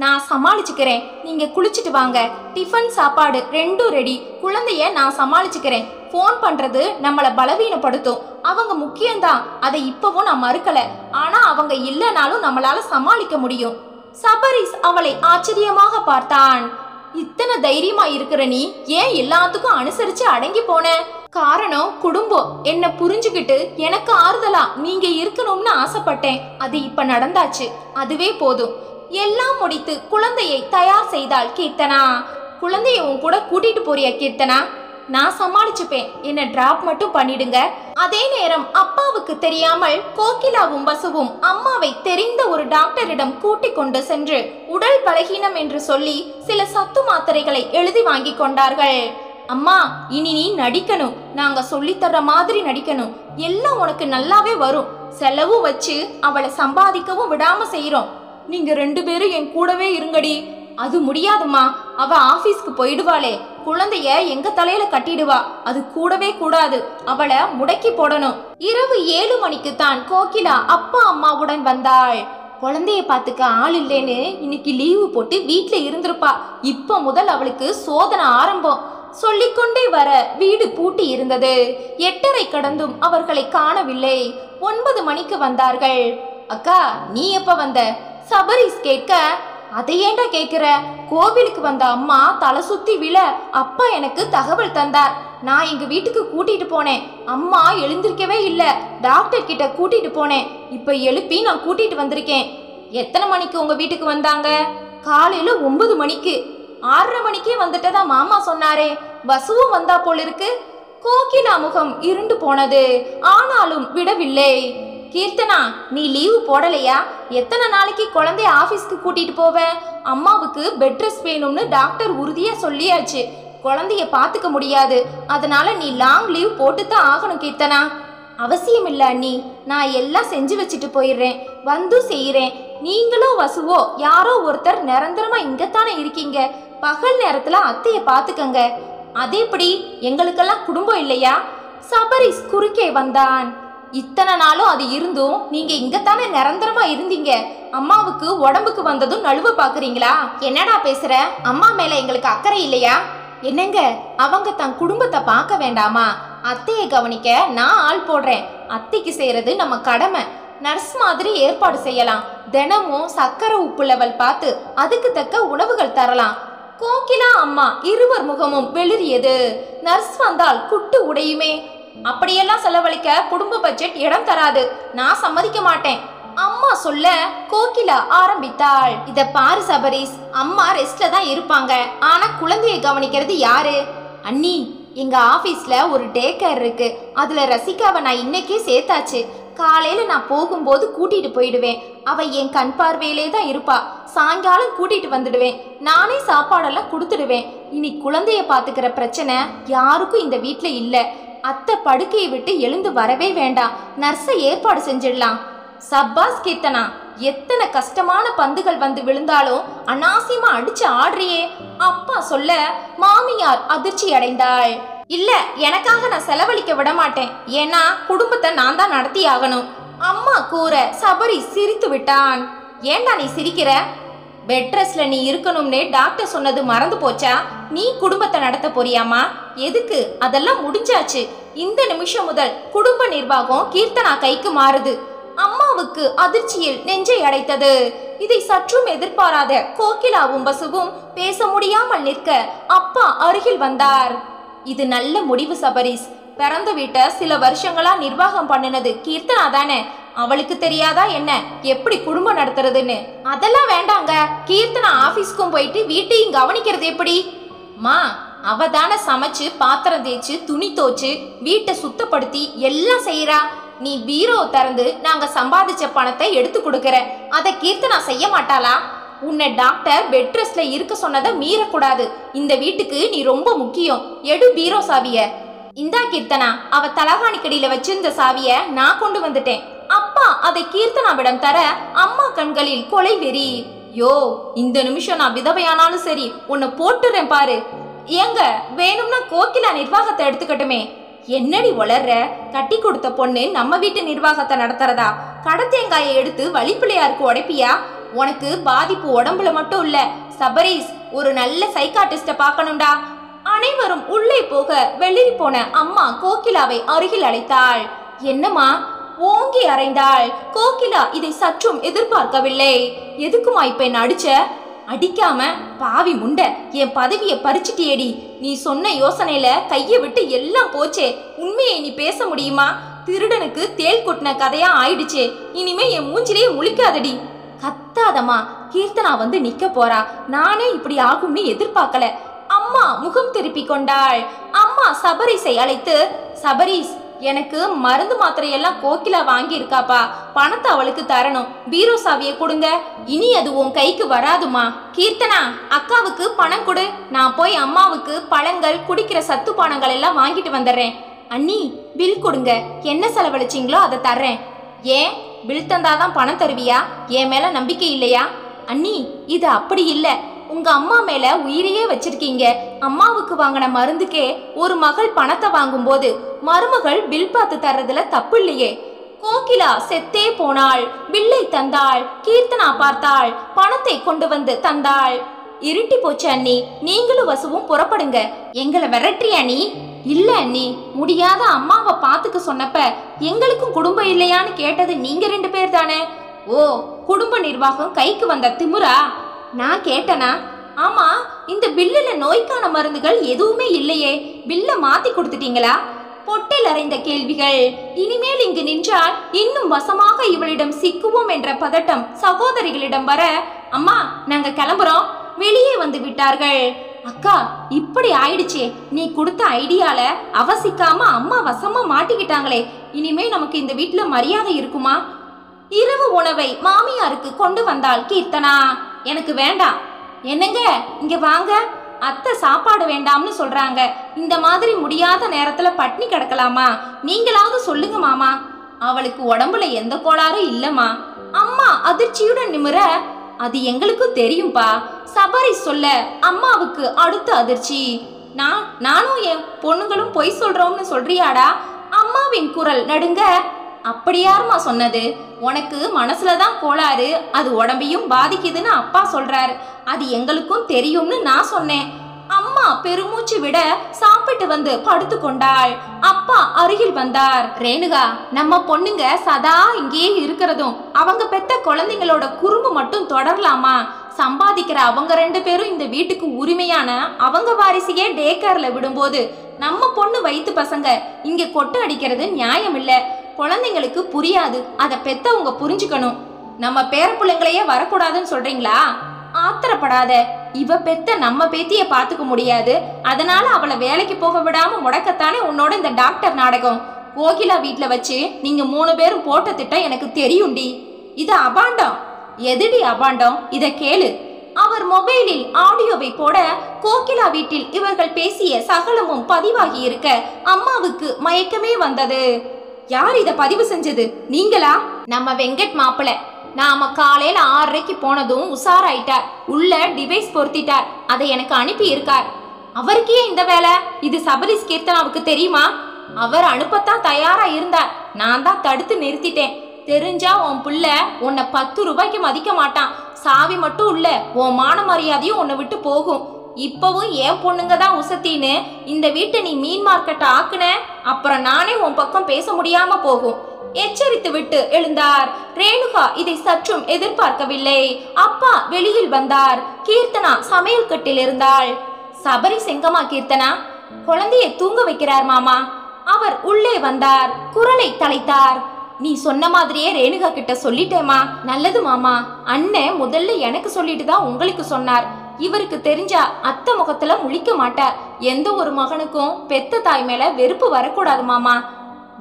நான் சமாளிச்சுக்கிறேன், நீங்க குளிச்சுட்டு வாங்க. டிஃபன் சாப்பாடு 2 ரெடி. குழந்தைய நான் சமாளிச்சுக்கிறேன். ஃபோன் பண்றது நம்மளை பலவீனப்படுத்தும். அவங்க முக்கியம்தான், அதை இப்பவும் நான் மறுக்கல. ஆனா அவங்க இல்லைனாலும் நம்மளால சமாளிக்க முடியும். சபரிஸ் அவளை ஆச்சரியமாக பார்த்தான். இத்தனை தைரியமா இருக்கிற நீ ஏன் எல்லாத்துக்கும் அனுசரிச்சு அடங்கி போன? காரணம் குடும்பம். என்ன புரிஞ்சுக்கிட்டு எனக்கு ஆறுதலா நீங்க இருக்கணும்னு ஆசைப்பட்டேன். அது இப்ப நடந்தாச்சு, அதுவே போதும். எல்லாம் முடித்து குழந்தையை தயார் செய்தாள் கீர்த்தனா. குழந்தைய உன் கூட கூட்டிட்டு போறியா கீர்த்தனா? நான் சமாளிச்சுப்பேன், என்ன டிராப் மட்டும் பண்ணிடுங்க. அதே நேரம் அப்பாவுக்கு தெரியாமல் கோகிலாவும் வசுவும் அம்மாவை தெரிந்த ஒரு டாக்டரிடம் கூட்டிக் கொண்டு சென்று உடல் பலகீனம் என்று சொல்லி சில சத்து மாத்திரைகளை எழுதி வாங்கி கொண்டார்கள். அம்மா இனி நீ நடிக்கணும், நாங்க சொல்லித்தர்ற மாதிரி நடிக்கணும். எல்லாம் உனக்கு நல்லாவே வரும். செலவு வச்சு அவளை சம்பாதிக்கவும் விடாம செய்யறோம். நீங்க 2 பேரும் என் கூடவே இருங்கடி. அது முடியாதுமா, அவ ஆபீஸ்க்கு போயிடுவாளே. குழந்தைய எங்க தலையில கட்டிடுவா, அது கூடவே கூடாது. அவளை முடக்கி போடணும். இரவு 7 மணிக்கு தான் கோகிலா அப்பா அம்மாவுடன் வந்தாள். குழந்தைய பாத்துக்க ஆள் இல்லைன்னு இன்னைக்கு லீவு போட்டு வீட்டுல இருந்திருப்பா. இப்ப முதல் அவளுக்கு சோதனை ஆரம்பம். சொல்லிக்கொண்டே வர வீடு பூட்டி இருந்தது. 8:30 கடந்தும் அவர்களை காணவில்லை. 9 மணிக்கு வந்தார்கள். அக்கா நீ எப்ப வந்த? சபரிஸ் கேட்க, அதை ஏண்டா கேட்கிற? கோவிலுக்கு வந்த அம்மா தலை சுத்தி விழ அப்பா எனக்கு தகவல் தந்தார். நான் எங்க வீட்டுக்கு கூட்டிட்டு போனேன். அம்மா எழுந்திருக்கவே இல்லை. டாக்டர் கிட்ட கூட்டிட்டு போனேன். இப்ப எழுப்பி நான் கூட்டிட்டு வந்திருக்கேன். எத்தனை மணிக்கு உங்க வீட்டுக்கு வந்தாங்க? காலையில 9 மணிக்கு. 6:30 மணிக்கே வந்துட்டதா மாமா சொன்னாரே. வசுவும் வந்தா போல இருக்கு. கோகிலா முகம் இருண்டு போனது. ஆனாலும் விடவில்லை. கீர்த்தனா நீ லீவு போடலையா? எத்தனை நாளைக்கு குழந்தைய ஆபீஸ்க்கு கூட்டிட்டு போவ? அம்மாவுக்கு பெட் ரெஸ்ட் வேணும்னு டாக்டர் உறுதியா சொல்லியாச்சு. குழந்தைய பாத்துக்க முடியாது, அதனால நீ லாங் லீவ் போட்டுத்தான் ஆகணும் கீர்த்தனா. அவசியம் இல்ல அண்ணி, நான் எல்லாம் செஞ்சு வச்சுட்டு போயிடுறேன். வந்து செய்யறேன். நீங்களோ வசுவோ யாரோ ஒருத்தர் நிரந்தரமா இங்கத்தானே இருக்கீங்க. பகல் நேரத்துல அத்தைய பாத்துக்கங்க. அதேபடி எங்களுக்கெல்லாம் குடும்பம் இல்லையா? சபரிஸ் குறுக்கே வந்தான். இத்தனை நாளும் அது இருந்தும் நீங்க இங்கத்தானே நிரந்தரமா இருந்தீங்க. அம்மாவுக்கு உடம்புக்கு வந்ததும் நழுவ பாக்குறீங்களா? என்னடா பேசுற? அம்மா மேல எங்களுக்கு அக்கறை இல்லையா? என்னங்க அவங்க தன் குடும்பத்தை பார்க்க வேண்டாமா? அத்தையை கவனிக்க நான் ஆள் போடுறேன். அத்தைக்கு செய்யறது நம்ம கடமை. நர்ஸ் மாதிரி ஏற்பாடு செய்யலாம். தினமும் சக்கரை உப்பு லெவல் பார்த்து அதுக்கு தக்க உணவுகள் தரலாம். கோகிலா அம்மா இருவர் முகமும் வெளிரியது. நர்ஸ் வந்தால் குட்டு உடையுமே. அப்படியெல்லாம் செலவழிக்க குடும்ப பட்ஜெட் இடம் தராது. நான் சம்மதிக்க மாட்டேன். அம்மா சொல்ல கோகிலா ஆரம்பித்தாள். இத பாரு சபரீஸ், அம்மா ரெஸ்ட்ல தான் இருப்பாங்க. ஆனா குழந்தையை கவனிக்கிறது யாரு? அண்ணி, எங்க ஆபீஸ்ல ஒரு டே கேர் இருக்கு. அதுல ரசிகாவை நான் இன்னைக்கே சேர்த்தாச்சு. காலையில நான் போகும்போது கூட்டிட்டு போயிடுவேன். அவ என் கண் பார்வையிலே தான் இருப்பா. சாயங்காலம் கூட்டிட்டு வந்துடுவேன். நானே சாப்பாடெல்லாம் கொடுத்துடுவேன். இனி குழந்தைய பாத்துக்கிற பிரச்சனை யாருக்கும் இந்த வீட்டுல இல்ல. அத்தை படுக்கையை விட்டு எழுந்து வரவே வேண்டாம். நர்ஸை ஏற்பாடு செஞ்சிடலாம். சப்பாஸ் கீர்த்தனா, எத்தனை கஷ்டமான பந்துகள் வந்து விழுந்தாலும் அனாவசியமா அடிச்சு ஆடுறியே. அப்பா சொல்ல மாமியார் அதிர்ச்சி அடைந்தாள். இல்ல, எனக்காக நான் செலவழிக்க விட மாட்டேன். ஏன்னா குடும்பத்தை நான் தான் நடத்தி ஆகணும். அம்மா கூற சபரி சிரித்து விட்டான். ஏண்டா நீ சிரிக்கிற? பெட் ரெஸ்ட்ல நீ இருக்கணும்னே டாக்டர் சொன்னது மறந்து போச்சா? நீ குடும்பத்தை நடத்த போறியாமா? எதுக்கு? அதெல்லாம் முடிஞ்சாச்சு. இந்த நிமிஷம் முதல் குடும்ப நிர்வாகம் கீர்த்தனா கைக்கு மாறுது. அம்மாவுக்கு அதிர்ச்சியில் நெஞ்சை அடைத்தது. இதை சற்றும் எதிர்பாராத கோகிலாவும் பசுவும் பேச முடியாமல் நிற்க அப்பா அருகில் வந்தார். இது நல்ல முடிவு சபரீஸ். பிறந்த வீட்டை சில வருஷங்களா நிர்வாகம் பண்ணினது கீர்த்தனா தானே. அவளுக்கு தெரியாதா என்ன எப்படி குடும்பம் நடத்துறதுன்னு? அதெல்லாம் வேண்டாங்க. கீர்த்தனா ஆபீஸ்க்கும் போயிட்டு வீட்டையும் கவனிக்கிறது எப்படி? மா, அவ தானே சமைச்சு பாத்திரம் தேய்ச்சு துணி தோச்சு வீட்டை சுத்தப்படுத்தி எல்லாம் செய்யறா. நீ பீரோ திறந்து நாங்க சம்பாதிச்ச பணத்தை எடுத்து கொடுக்கற. அதை கீர்த்தனா செய்ய மாட்டாளா? உன்னை டாக்டர் பெட் ரெஸ்ட்ல இருக்க சொன்னதை மீறக்கூடாது. இந்த வீட்டுக்கு நீ ரொம்ப முக்கியம். எடு பீரோ சாவிய. இந்தா கீர்த்தனா, அவ தலகாணிக்கடியில வச்சிருந்த சாவிய நான் கொண்டு வந்துட்டேன். அப்பா அதை கீர்த்தனாவிடம் தர அம்மா கண்களில் கொலை வெறி. யோ, இந்த நிமிஷம் நான் விதவையானாலும் சரி, உன்னை போட்டுறேன் பாரு. ஏங்க, வேணும்னா கோகிலா நிர்வாகத்தை எடுத்துக்கட்டுமே. என்னடி வளர்ற? கட்டி கொடுத்த பொண்ணு நம்ம வீட்டு நிர்வாகத்தை நடத்துறதா? கடத்தேங்காயை எடுத்து வழிப்பிள்ளையாருக்கு உடைப்பியா? உனக்கு பாதிப்பு உடம்புல மட்டும் இல்ல சபரீஸ், ஒரு நல்ல சைக்காட்டிஸ்ட பார்க்கணும்டா. அனைவரும் உள்ளே போக வெளியே போன அம்மா கோகிலாவை அருகில் அழைத்தாள். என்னம்மா? ஓங்கி அறைந்தாள். கோகிலா இதை சற்றும் எதிர்பார்க்கவில்லை. எதுக்குமா இப்ப என்ன அடிச்ச? அடிக்காம பாவி முண்டை, என் பதவியை பறிச்சிட்டியேடி. நீ சொன்ன யோசனையில கையை விட்டு எல்லாம் போச்சே. உண்மையை நீ பேச முடியுமா? திருடனுக்கு தேள் கொட்டின கதையா ஆயிடுச்சே. இனிமே என் மூஞ்சிலேயே முழிக்காதடி. கத்தாதம்மா, கீர்த்தனா வந்து நிக்க போறா. நானே இப்படி ஆகும்னு எதிர்பார்க்கல. அம்மா முகம் திருப்பி கொண்டாள். அம்மா சபரீஸை அழைத்து, சபரீஸ், எனக்கு மருந்து மாத்திரையெல்லாம் கோகிலா வாங்கி இருக்காப்பா. பணத்தை அவளுக்கு தரணும். பீரோ சாவியை கொடுங்க. இனி அது உன் கைக்கு வராதுமா. கீர்த்தனா, அக்காவுக்கு பணம் கொடு. நான் போய் அம்மாவுக்கு பழங்கள் குடிக்கிற சத்து பானங்கள் எல்லாம் வாங்கிட்டு வந்துடுறேன். அண்ணி, பில் கொடுங்க. என்ன செலவழிச்சிங்களோ அதை தர்றேன். ஏன், பில் தந்தாதான் பணம் தருவியா? என் மேல நம்பிக்கை இல்லையா? அண்ணி, இது அப்படி இல்லை. உங்க அம்மா மேல உயிரையே வச்சிருக்கீங்க. அம்மாவுக்கு வாங்கின மருந்துக்கே ஒரு மகள் பணத்தை வாங்கும் போது மருமகள் பில் பார்த்து தர்றதுல தப்பு இல்லையே. கோகிலா செத்தே போனாள். பில்லை தந்தாள். கீர்த்தனா பார்த்தாள். பணத்தை கொண்டு வந்து தந்தாள். இருட்டி போச்சு அண்ணி, நீங்களும் வசுவும் புறப்படுங்க. எங்களை விரட்டுறியா நீ? இல்ல அண்ணி, முடியாத அம்மாவை பாத்துக்க சொன்னப்ப எங்களுக்கும் குடும்பம் இல்லையான்னு கேட்டது நீங்க 2 பேர் தானே. ஓ, குடும்ப நிர்வாகம் கைக்கு வந்த திமுறா? நான் கேட்டனா? ஆமா, இந்த பில்லுல நோய்க்கான மருந்துகள் எதுவுமே இல்லையே. பில்ல மாத்தி கொடுத்துட்டீங்களா? பொட்டில் அறைந்த கேள்விகள். இனிமேல் இங்கு நின்றால் இன்னும் வசமாக இவளிடம் சிக்குவோம் என்ற பதட்டம் சகோதரிகளிடம் வர, அம்மா நாங்க கிளம்புறோம். வெளியே வந்து விட்டார்கள். அக்கா, இப்படி ஆயிடுச்சே. நீ கொடுத்த ஐடியால அவசிக்காம அம்மா வசமா மாட்டிக்கிட்டாங்களே. இனிமே நமக்கு இந்த வீட்டுல மரியாதை இருக்குமா? இரவு உணவை மாமியாருக்கு கொண்டு வந்தாள் கீர்த்தனா. எனக்கு வேண்டாம். என்னங்க, இங்க வாங்க. அத்தை சாப்பாடு வேண்டாம்னு சொல்றாங்க. இந்த மாதிரி முடியாத நேரத்துல பட்னி கிடக்கலாமா? நீங்களாவது சொல்லுங்க மாமா. அவளுக்கு உடம்புல எந்த கோளாறும் இல்லம்மா. அம்மா அதிர்ச்சியுடன் நிமிர, அது எங்களுக்கும் தெரியும்பா. சபரி சொல்ல அம்மாவுக்கு அடுத்த அதிர்ச்சி. நானும் என் பொண்ணுங்களும் பொய் சொல்றோம்னு சொல்றியாடா? அம்மாவின் குரல் நடுங்க. அப்படி யாருமா சொன்னது? உனக்கு மனசுலதான் கோளாறு, அது உடம்பையும் பாதிக்குதுன்னு அப்பா சொல்றாரு. அது எங்களுக்கும் தெரியும்னு நான் சொன்னேன். அம்மா பெருமூச்சு விட சாப்பிட்டு வந்து படுத்து கொண்டாள். அப்பா அருகில் வந்தார். ரேணுகா, நம்ம பொண்ணுங்க சதா இங்கேயே இருக்கிறதும் அவங்க பெத்த குழந்தைங்களோட குறும்பு மட்டும் தொடரலாமா? சம்பாதிக்கிற அவங்க 2 பேரும் இந்த வீட்டுக்கு உரிமையான அவங்க வாரிசையே டே கேர்ல விடும்போது நம்ம பொண்ணு வயிற்று பசங்க இங்க கொட்டை அடிக்கிறது நியாயம் இல்ல. குழந்தைங்களுக்கு புரியாது, அதை பெத்தவங்க புரிஞ்சுக்கணும். நம்ம பேர பிள்ளைங்களையே வரக்கூடாதுன்னு சொல்றீங்களா? ஆத்திரப்படாத. இவ பெத்த நம்ம பேத்திய பாத்துக்க முடியாது, அதனால அவளை வேலைக்கு போக விடாம முடக்கத்தானே உன்னோட இந்த டாக்டர் நாடகம். கோகிலா வீட்டுல வச்சு நீங்க 3 பேரும் போட்ட திட்டம் எனக்கு தெரியும்டி. இது அபாண்டம். எதுடி அபாண்டம்? இத கேளு. அவர் மொபைலில் ஆடியோவை போட கோகிலா வீட்டில் இவர்கள் பேசிய சகலமும் பதிவாகி இருக்க அம்மாவுக்கு மயக்கமே வந்தது. யார் இத பதிவு செஞ்சது? நீங்களா? நம்ம வெங்கட் மாப்பிள்ள. நாம காலையில 6:30 போனதும் உஷாராயிட்டார். உள்ள டிவைஸ் பொருத்திட்டார். அதை எனக்கு அனுப்பி இருக்கார். அவருக்கே இந்த வேலை? இது சபரிஸ் கீர்த்தனாவுக்கு தெரியுமா? அவர் அனுப்பத்தான் தயாரா இருந்தார். நான் தான் தடுத்து நிறுத்திட்டேன். தெரிஞ்சா உன் புள்ள உன்னை 10 ரூபாய்க்கு மதிக்க மாட்டான். சாவி மட்டும் இல்ல, உன் மான மரியாதையும் உன்னை விட்டு போகும். இப்பவும் என் பொண்ணுங்க தான் உசத்தின்னு இந்த வீட்டை நீ மீன் மார்க்கெட் ஆக்குன, அப்புறம் நானே உன் பக்கம் பேச முடியாம போகும். எச்சரித்து விட்டு எழுந்தார். ரேணுகா இதை சற்றும் எதிர்பார்க்கவில்லை. அப்பா வெளியில் வந்தார். கீர்த்தனா சமையல் கட்டில் இருந்தாள். சபரி செங்கமா கீர்த்தனா? குழந்தையை தூங்க வைக்கிறார் மாமா. அவர் உள்ளே வந்தார். குரலை தலைத்தார். நீ சொன்ன மாதிரியே ரேணுகா கிட்ட சொல்லிட்டேமா. நல்லது மாமா. அண்ணன் முதல்ல எனக்கு சொல்லிட்டு தான் உங்களுக்கு சொன்னார். இவருக்கு தெரிஞ்சா அத்தை முகத்துல முழிக்க மாட்டார். எந்த ஒரு மகனுக்கும் பெத்த தாய் மேல வெறுப்பு வரக்கூடாது மாமா.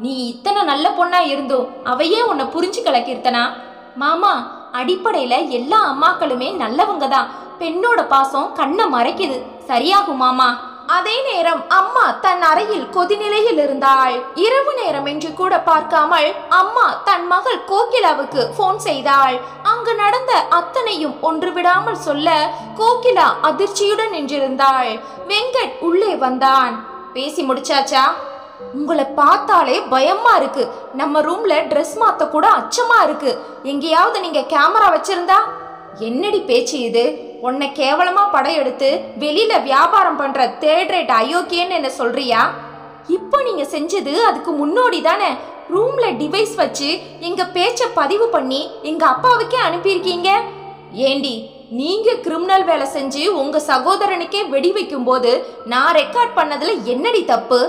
நீ இத்தனை நல்ல பொண்ணா இருந்தும் அவையே உன்னை புரிஞ்சுக்கல கீர்த்தனா. மாமா, அடிப்படையில எல்லா அம்மாக்களுமே நல்லவங்க தான். பெண்ணோட பாசம் கண்ணை மறைக்குது. சரியாகும் மாமா. அதே நேரம் அம்மா தன் அறையில் கொதிநிலையில் இருந்தாள். இரவு நேரம் என்று கூட பார்க்காமல் அம்மா தன் மகள் கோகிலாவுக்கு போன் செய்தாள். அங்கு நடந்த அத்தனையும் ஒன்று விடாமல் சொல்ல கோகிலா அதிர்ச்சியுடன் நின்றிருந்தாள். வெங்கட் உள்ளே வந்தான். பேசி முடிச்சாச்சா? உங்களை பார்த்தாலே பயமா இருக்கு. நம்ம ரூம்ல ட்ரெஸ் மாத்த கூட அச்சமா இருக்கு. எங்கேயாவது நீங்க கேமரா வச்சிருந்தா? என்னடி பேச்சு இது? உன்னை கேவலமா படம் எடுத்து வெளியில வியாபாரம் பண்ற தேர்ட் ரேட் அயோக்கியன்னு என்ன சொல்றியா? இப்போ நீங்க செஞ்சது அதுக்கு முன்னோடி தானே. ரூம்ல டிவைஸ் வச்சு எங்க பேச்ச பதிவு பண்ணி எங்க அப்பாவுக்கே அனுப்பியிருக்கீங்க. ஏண்டி, நீங்க கிரிமினல் வேலை செஞ்சு உங்க சகோதரனுக்கே வெடி வைக்கும் போது நான் ரெக்கார்ட் பண்ணதுல என்னடி தப்பு?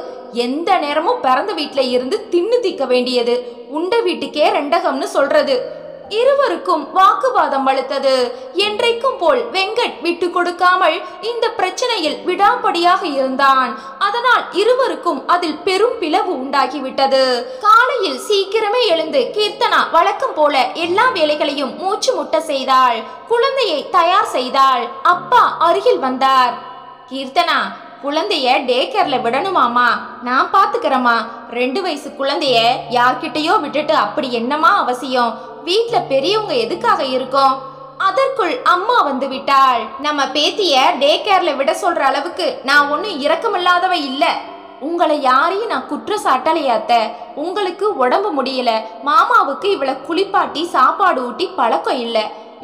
எந்த நேரமும் பிறந்த வீட்டுல இருந்து தின்னு திக்க வேண்டியது, உண்ட வீட்டுக்கே ரெண்டகம்னு சொல்றது. இருவருக்கும் வாக்குவாதம் வலுத்தது. என்றைக்கும் போல் வெங்கட் விட்டு கொடுக்காமல் இந்த பிரச்சனையில் விடாப்படியாக இருந்தான். அதனால் இருவருக்கும் அதில் பெரும் பிளவு உண்டாகிவிட்டது. காலையில் சீக்கிரமே எழுந்து கீர்த்தனா வழக்கம் போல எல்லா வேலைகளையும் மூச்சு முட்ட செய்தாள். குழந்தையை தயார் செய்தாள். அப்பா அருகில் வந்தார். கீர்த்தனா, குழந்தைய டே கேர்ல விடணுமாமா? நான் பாத்துக்கிறேம்மா. 2 வயசு குழந்தைய யார்கிட்டயோ விட்டுட்டு அப்படி என்னமா அவசியம்? வீட்டுல பெரியவங்க எதுக்காக இருக்கோம்? அதற்குள் அம்மா வந்து விட்டாள். நம்ம பேத்திய டே கேர்ல விட சொல்ற அளவுக்கு நான் ஒன்னும் இரக்கமில்லாதவ இல்ல. உங்களை யாரையும் நான் குற்றம் சாட்டலையாத்த. உங்களுக்கு உடம்பு முடியல, மாமாவுக்கு இவளை குளிப்பாட்டி சாப்பாடு ஊட்டி பழக்கம் இல்ல.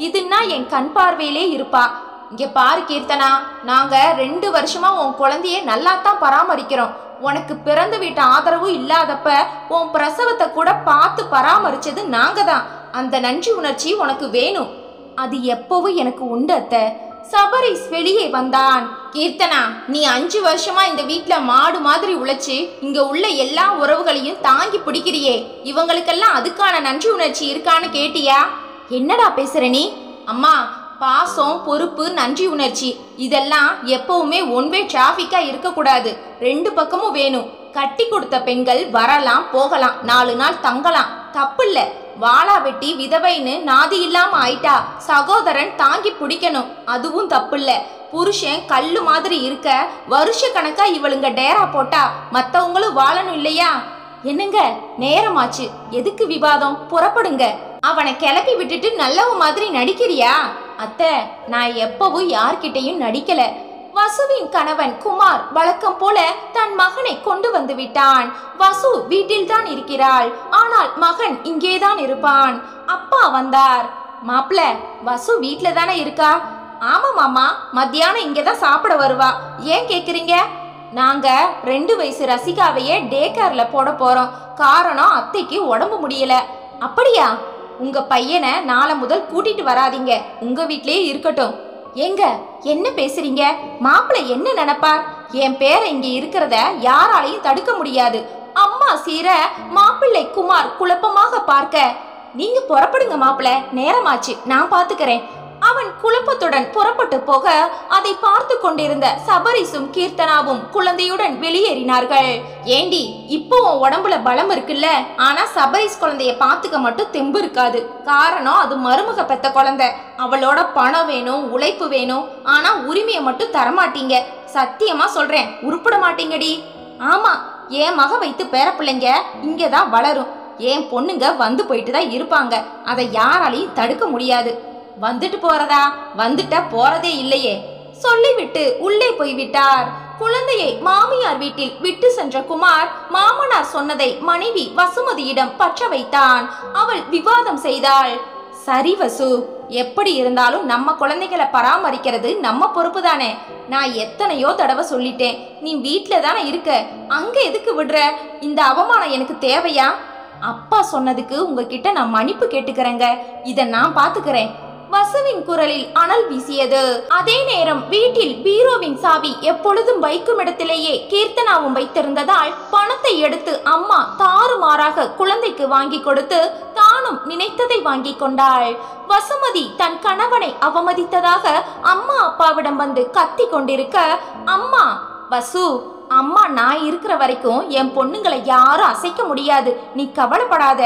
இதுன்னா என் கண் பார்வையிலே இருப்பா. இங்க பாரு கீர்த்தனா, நாங்க 2 வருஷமா உன் குழந்தைய நல்லாத்தான் பராமரிக்கிறோம். உனக்கு பிறந்த வீட்டு ஆதரவும் இல்லாதப்ப உன் பிரசவத்தை கூட பார்த்து பராமரிச்சது நாங்க தான். அந்த நன்றி உணர்ச்சி உனக்கு வேணும். அது எப்பவும் எனக்கு உண்டு அத்தை. சபரிஸ் வெளியே வந்தான். கீர்த்தனா, நீ 5 வருஷமா இந்த வீட்டுல மாடு மாதிரி உழைச்சு இங்க உள்ள எல்லா உறவுகளையும் தாங்கி பிடிக்கிறியே, இவங்களுக்கெல்லாம் அதுக்கான நன்றி உணர்ச்சி இருக்கான்னு கேட்டியா? என்னடா பேசுற நீ? அம்மா, பாசம், பொறுப்பு, நன்றி உணர்ச்சி இதெல்லாம் எப்பவுமே ஒன்வே டிராஃபிக்கா இருக்கக்கூடாது. 2 பக்கமும் வேணும். கட்டி கொடுத்த பெண்கள் வரலாம் போகலாம், 4 நாள் தங்கலாம், தப்பு இல்ல. வாளா வெட்டி விதவைன்னு நாதி இல்லாம ஆயிட்டா சகோதரன் தாங்கி பிடிக்கணும், அதுவும் தப்பு இல்ல. புருஷன் கல்லு மாதிரி இருக்க வருஷ கணக்கா இவளுங்க டேரா போட்டா மத்தவங்களும் வாழணும் இல்லையா? என்னங்க, நேரமாச்சு, எதுக்கு விவாதம்? புறப்படுங்க. அவனை கிளப்பி விட்டுட்டு நல்லவ மாதிரி நடிக்கிறியா? அத்தை, நான் எப்பவும் யார்கிட்டையும் நடிக்கல. வசுவின் கணவன் குமார் வழக்கம் போல தன் மகனை கொண்டு வந்து விட்டான். வசு வீட்டில் தான் இருக்கிறாள், ஆனால் மகன் இங்கேதான் இருப்பான். அப்பா வந்தார். மாப்பிள்ள, வசு வீட்டுல தானே இருக்கா? ஆமா மாமா, மத்தியானம் இங்கதான் சாப்பிட வருவா. ஏன் கேக்குறீங்க? நாங்க 2 வயசு ரசிகாவையே டே கேர்ல போட போறோம். காரணம் அத்தைக்கு உடம்பு முடியல. அப்படியா? உங்க பையனை நாளை முதல் கூட்டிட்டு வராதீங்க, உங்க வீட்லயே இருக்கட்டும். ஏங்க என்ன பேசுறீங்க? மாப்பிள்ளை என்ன நினைப்பார்? என் பேரை இங்க இருக்கிறத யாராலையும் தடுக்க முடியாது. அம்மா சீர மாப்பிள்ளை குமார் குழப்பமாக பார்க்க, நீங்க புறப்படுங்க மாப்பிள்ளை, நேரமாச்சு, நான் பாத்துக்கிறேன். அவன் குழப்பத்துடன் புறப்பட்டு போக அதை பார்த்து கொண்டிருந்த சபரிசும் கீர்த்தனாவும் குழந்தையுடன் வெளியேறினார்கள். ஏண்டி, இப்போ உன் உடம்புல பலம் இருக்குல்ல, ஆனா சபரிஸ் குழந்தைய பாத்துக்க மட்டும் தெம்பு இருக்காது. காரணம் அது மருமக பெத்த குழந்தை. அவளோட பணம் வேணும், உழைப்பு வேணும், ஆனா உரிமையை மட்டும் தரமாட்டீங்க. சத்தியமா சொல்றேன், உருப்பட மாட்டீங்கடி. ஆமா, என் மக வைத்து பேர பிள்ளைங்க இங்கதான் வளரும். என் பொண்ணுங்க வந்து போயிட்டு தான் இருப்பாங்க, அதை யாராலையும் தடுக்க முடியாது. வந்துட்டு போறதா, வந்துட்டா போறதே இல்லையே சொல்லிவிட்டு உள்ளே போய்விட்டார். குழந்தையை மாமியார் வீட்டில் விட்டு சென்ற குமார் மாமனார் சொன்னதை மனைவி வசுமதியிடம் பற்ற வைத்தான். அவள் விவாதம் செய்தாள். சரி வசு, எப்படி இருந்தாலும் நம்ம குழந்தைகளை பராமரிக்கிறது நம்ம பொறுப்பு தானே. நான் எத்தனையோ தடவை சொல்லிட்டேன், நீ வீட்டில தானே இருக்க, அங்க எதுக்கு விடுற? இந்த அவமானம் எனக்கு தேவையா? அப்பா சொன்னதுக்கு உங்ககிட்ட நான் மன்னிப்பு கேட்டுக்கிறேங்க, இதை நான் பாத்துக்கிறேன். வசுவின் குரலில் அனல் வீசியது. அதே நேரம் வீட்டில் பீரோவின் சாவி எப்பொழுதும் வைக்கும் இடத்திலேயே கீர்த்தனாவும் வைத்திருந்ததால் பணத்தை எடுத்து அம்மா தாறுமாறாக குழந்தைக்கு வாங்கி கொடுத்து தானும் நினைத்ததை வாங்கி கொண்டாள். வசுமதி தன் கணவனை அவமதித்ததாக அம்மா அப்பாவிடம் வந்து கத்தி கொண்டிருக்க, அம்மா வசு, அம்மா நான் இருக்கிற வரைக்கும் என் பொண்ணுங்களை யாரும் அசைக்க முடியாது, நீ கவலைப்படாத.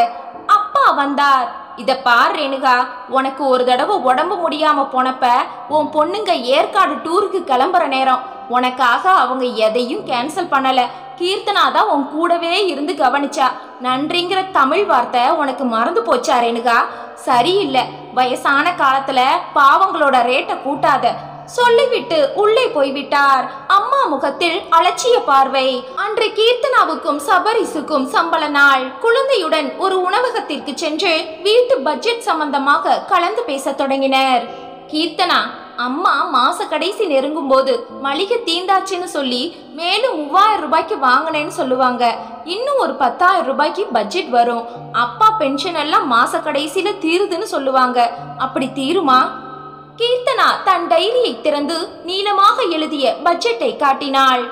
அப்பா வந்தார். இத பார் ரேணுகா, உனக்கு ஒரு தடவை உடம்பு முடியாம போனப்ப உன் பொண்ணுங்க ஏற்காடு டூருக்கு கிளம்புற நேரம் உனக்காக அவங்க எதையும் கேன்சல் பண்ணல. கீர்த்தனா தான் உன் கூடவே இருந்து கவனிச்சா. நன்றிங்கிற தமிழ் வார்த்தை உனக்கு மறந்து போச்சா ரேணுகா? சரியில்லை, வயசான காலத்துல பாவங்களோட ரேட்டை கூட்டாத சொல்லிவிட்டு உள்ளே போய்விட்டார். அம்மா முகத்தில் அலட்சிய பார்வை. அன்று கீர்த்தனாவுக்கும் சபரிசுக்கும் சம்பள நாள். குழந்தையுடன் ஒரு உணவகத்திற்கு சென்று வீட்டு பட்ஜெட் சம்பந்தமாக கலந்து பேச தொடங்கினர். கீர்த்தனா, அம்மா மாச கடைசி நெருங்கும் போது மளிகை தீந்தாச்சுன்னு சொல்லி மேலும் 3000 ரூபாய்க்கு வாங்கினேன்னு சொல்லுவாங்க. இன்னும் ஒரு 10,000 ரூபாய்க்கு பட்ஜெட் வரும். அப்பா பென்ஷன் எல்லாம் மாச கடைசியில தீருதுன்னு சொல்லுவாங்க. அப்படி தீருமா? கீர்த்தனா தன் டைரியை திறந்து நீளமாக எழுதிய பட்ஜெட்டை காட்டினாள்.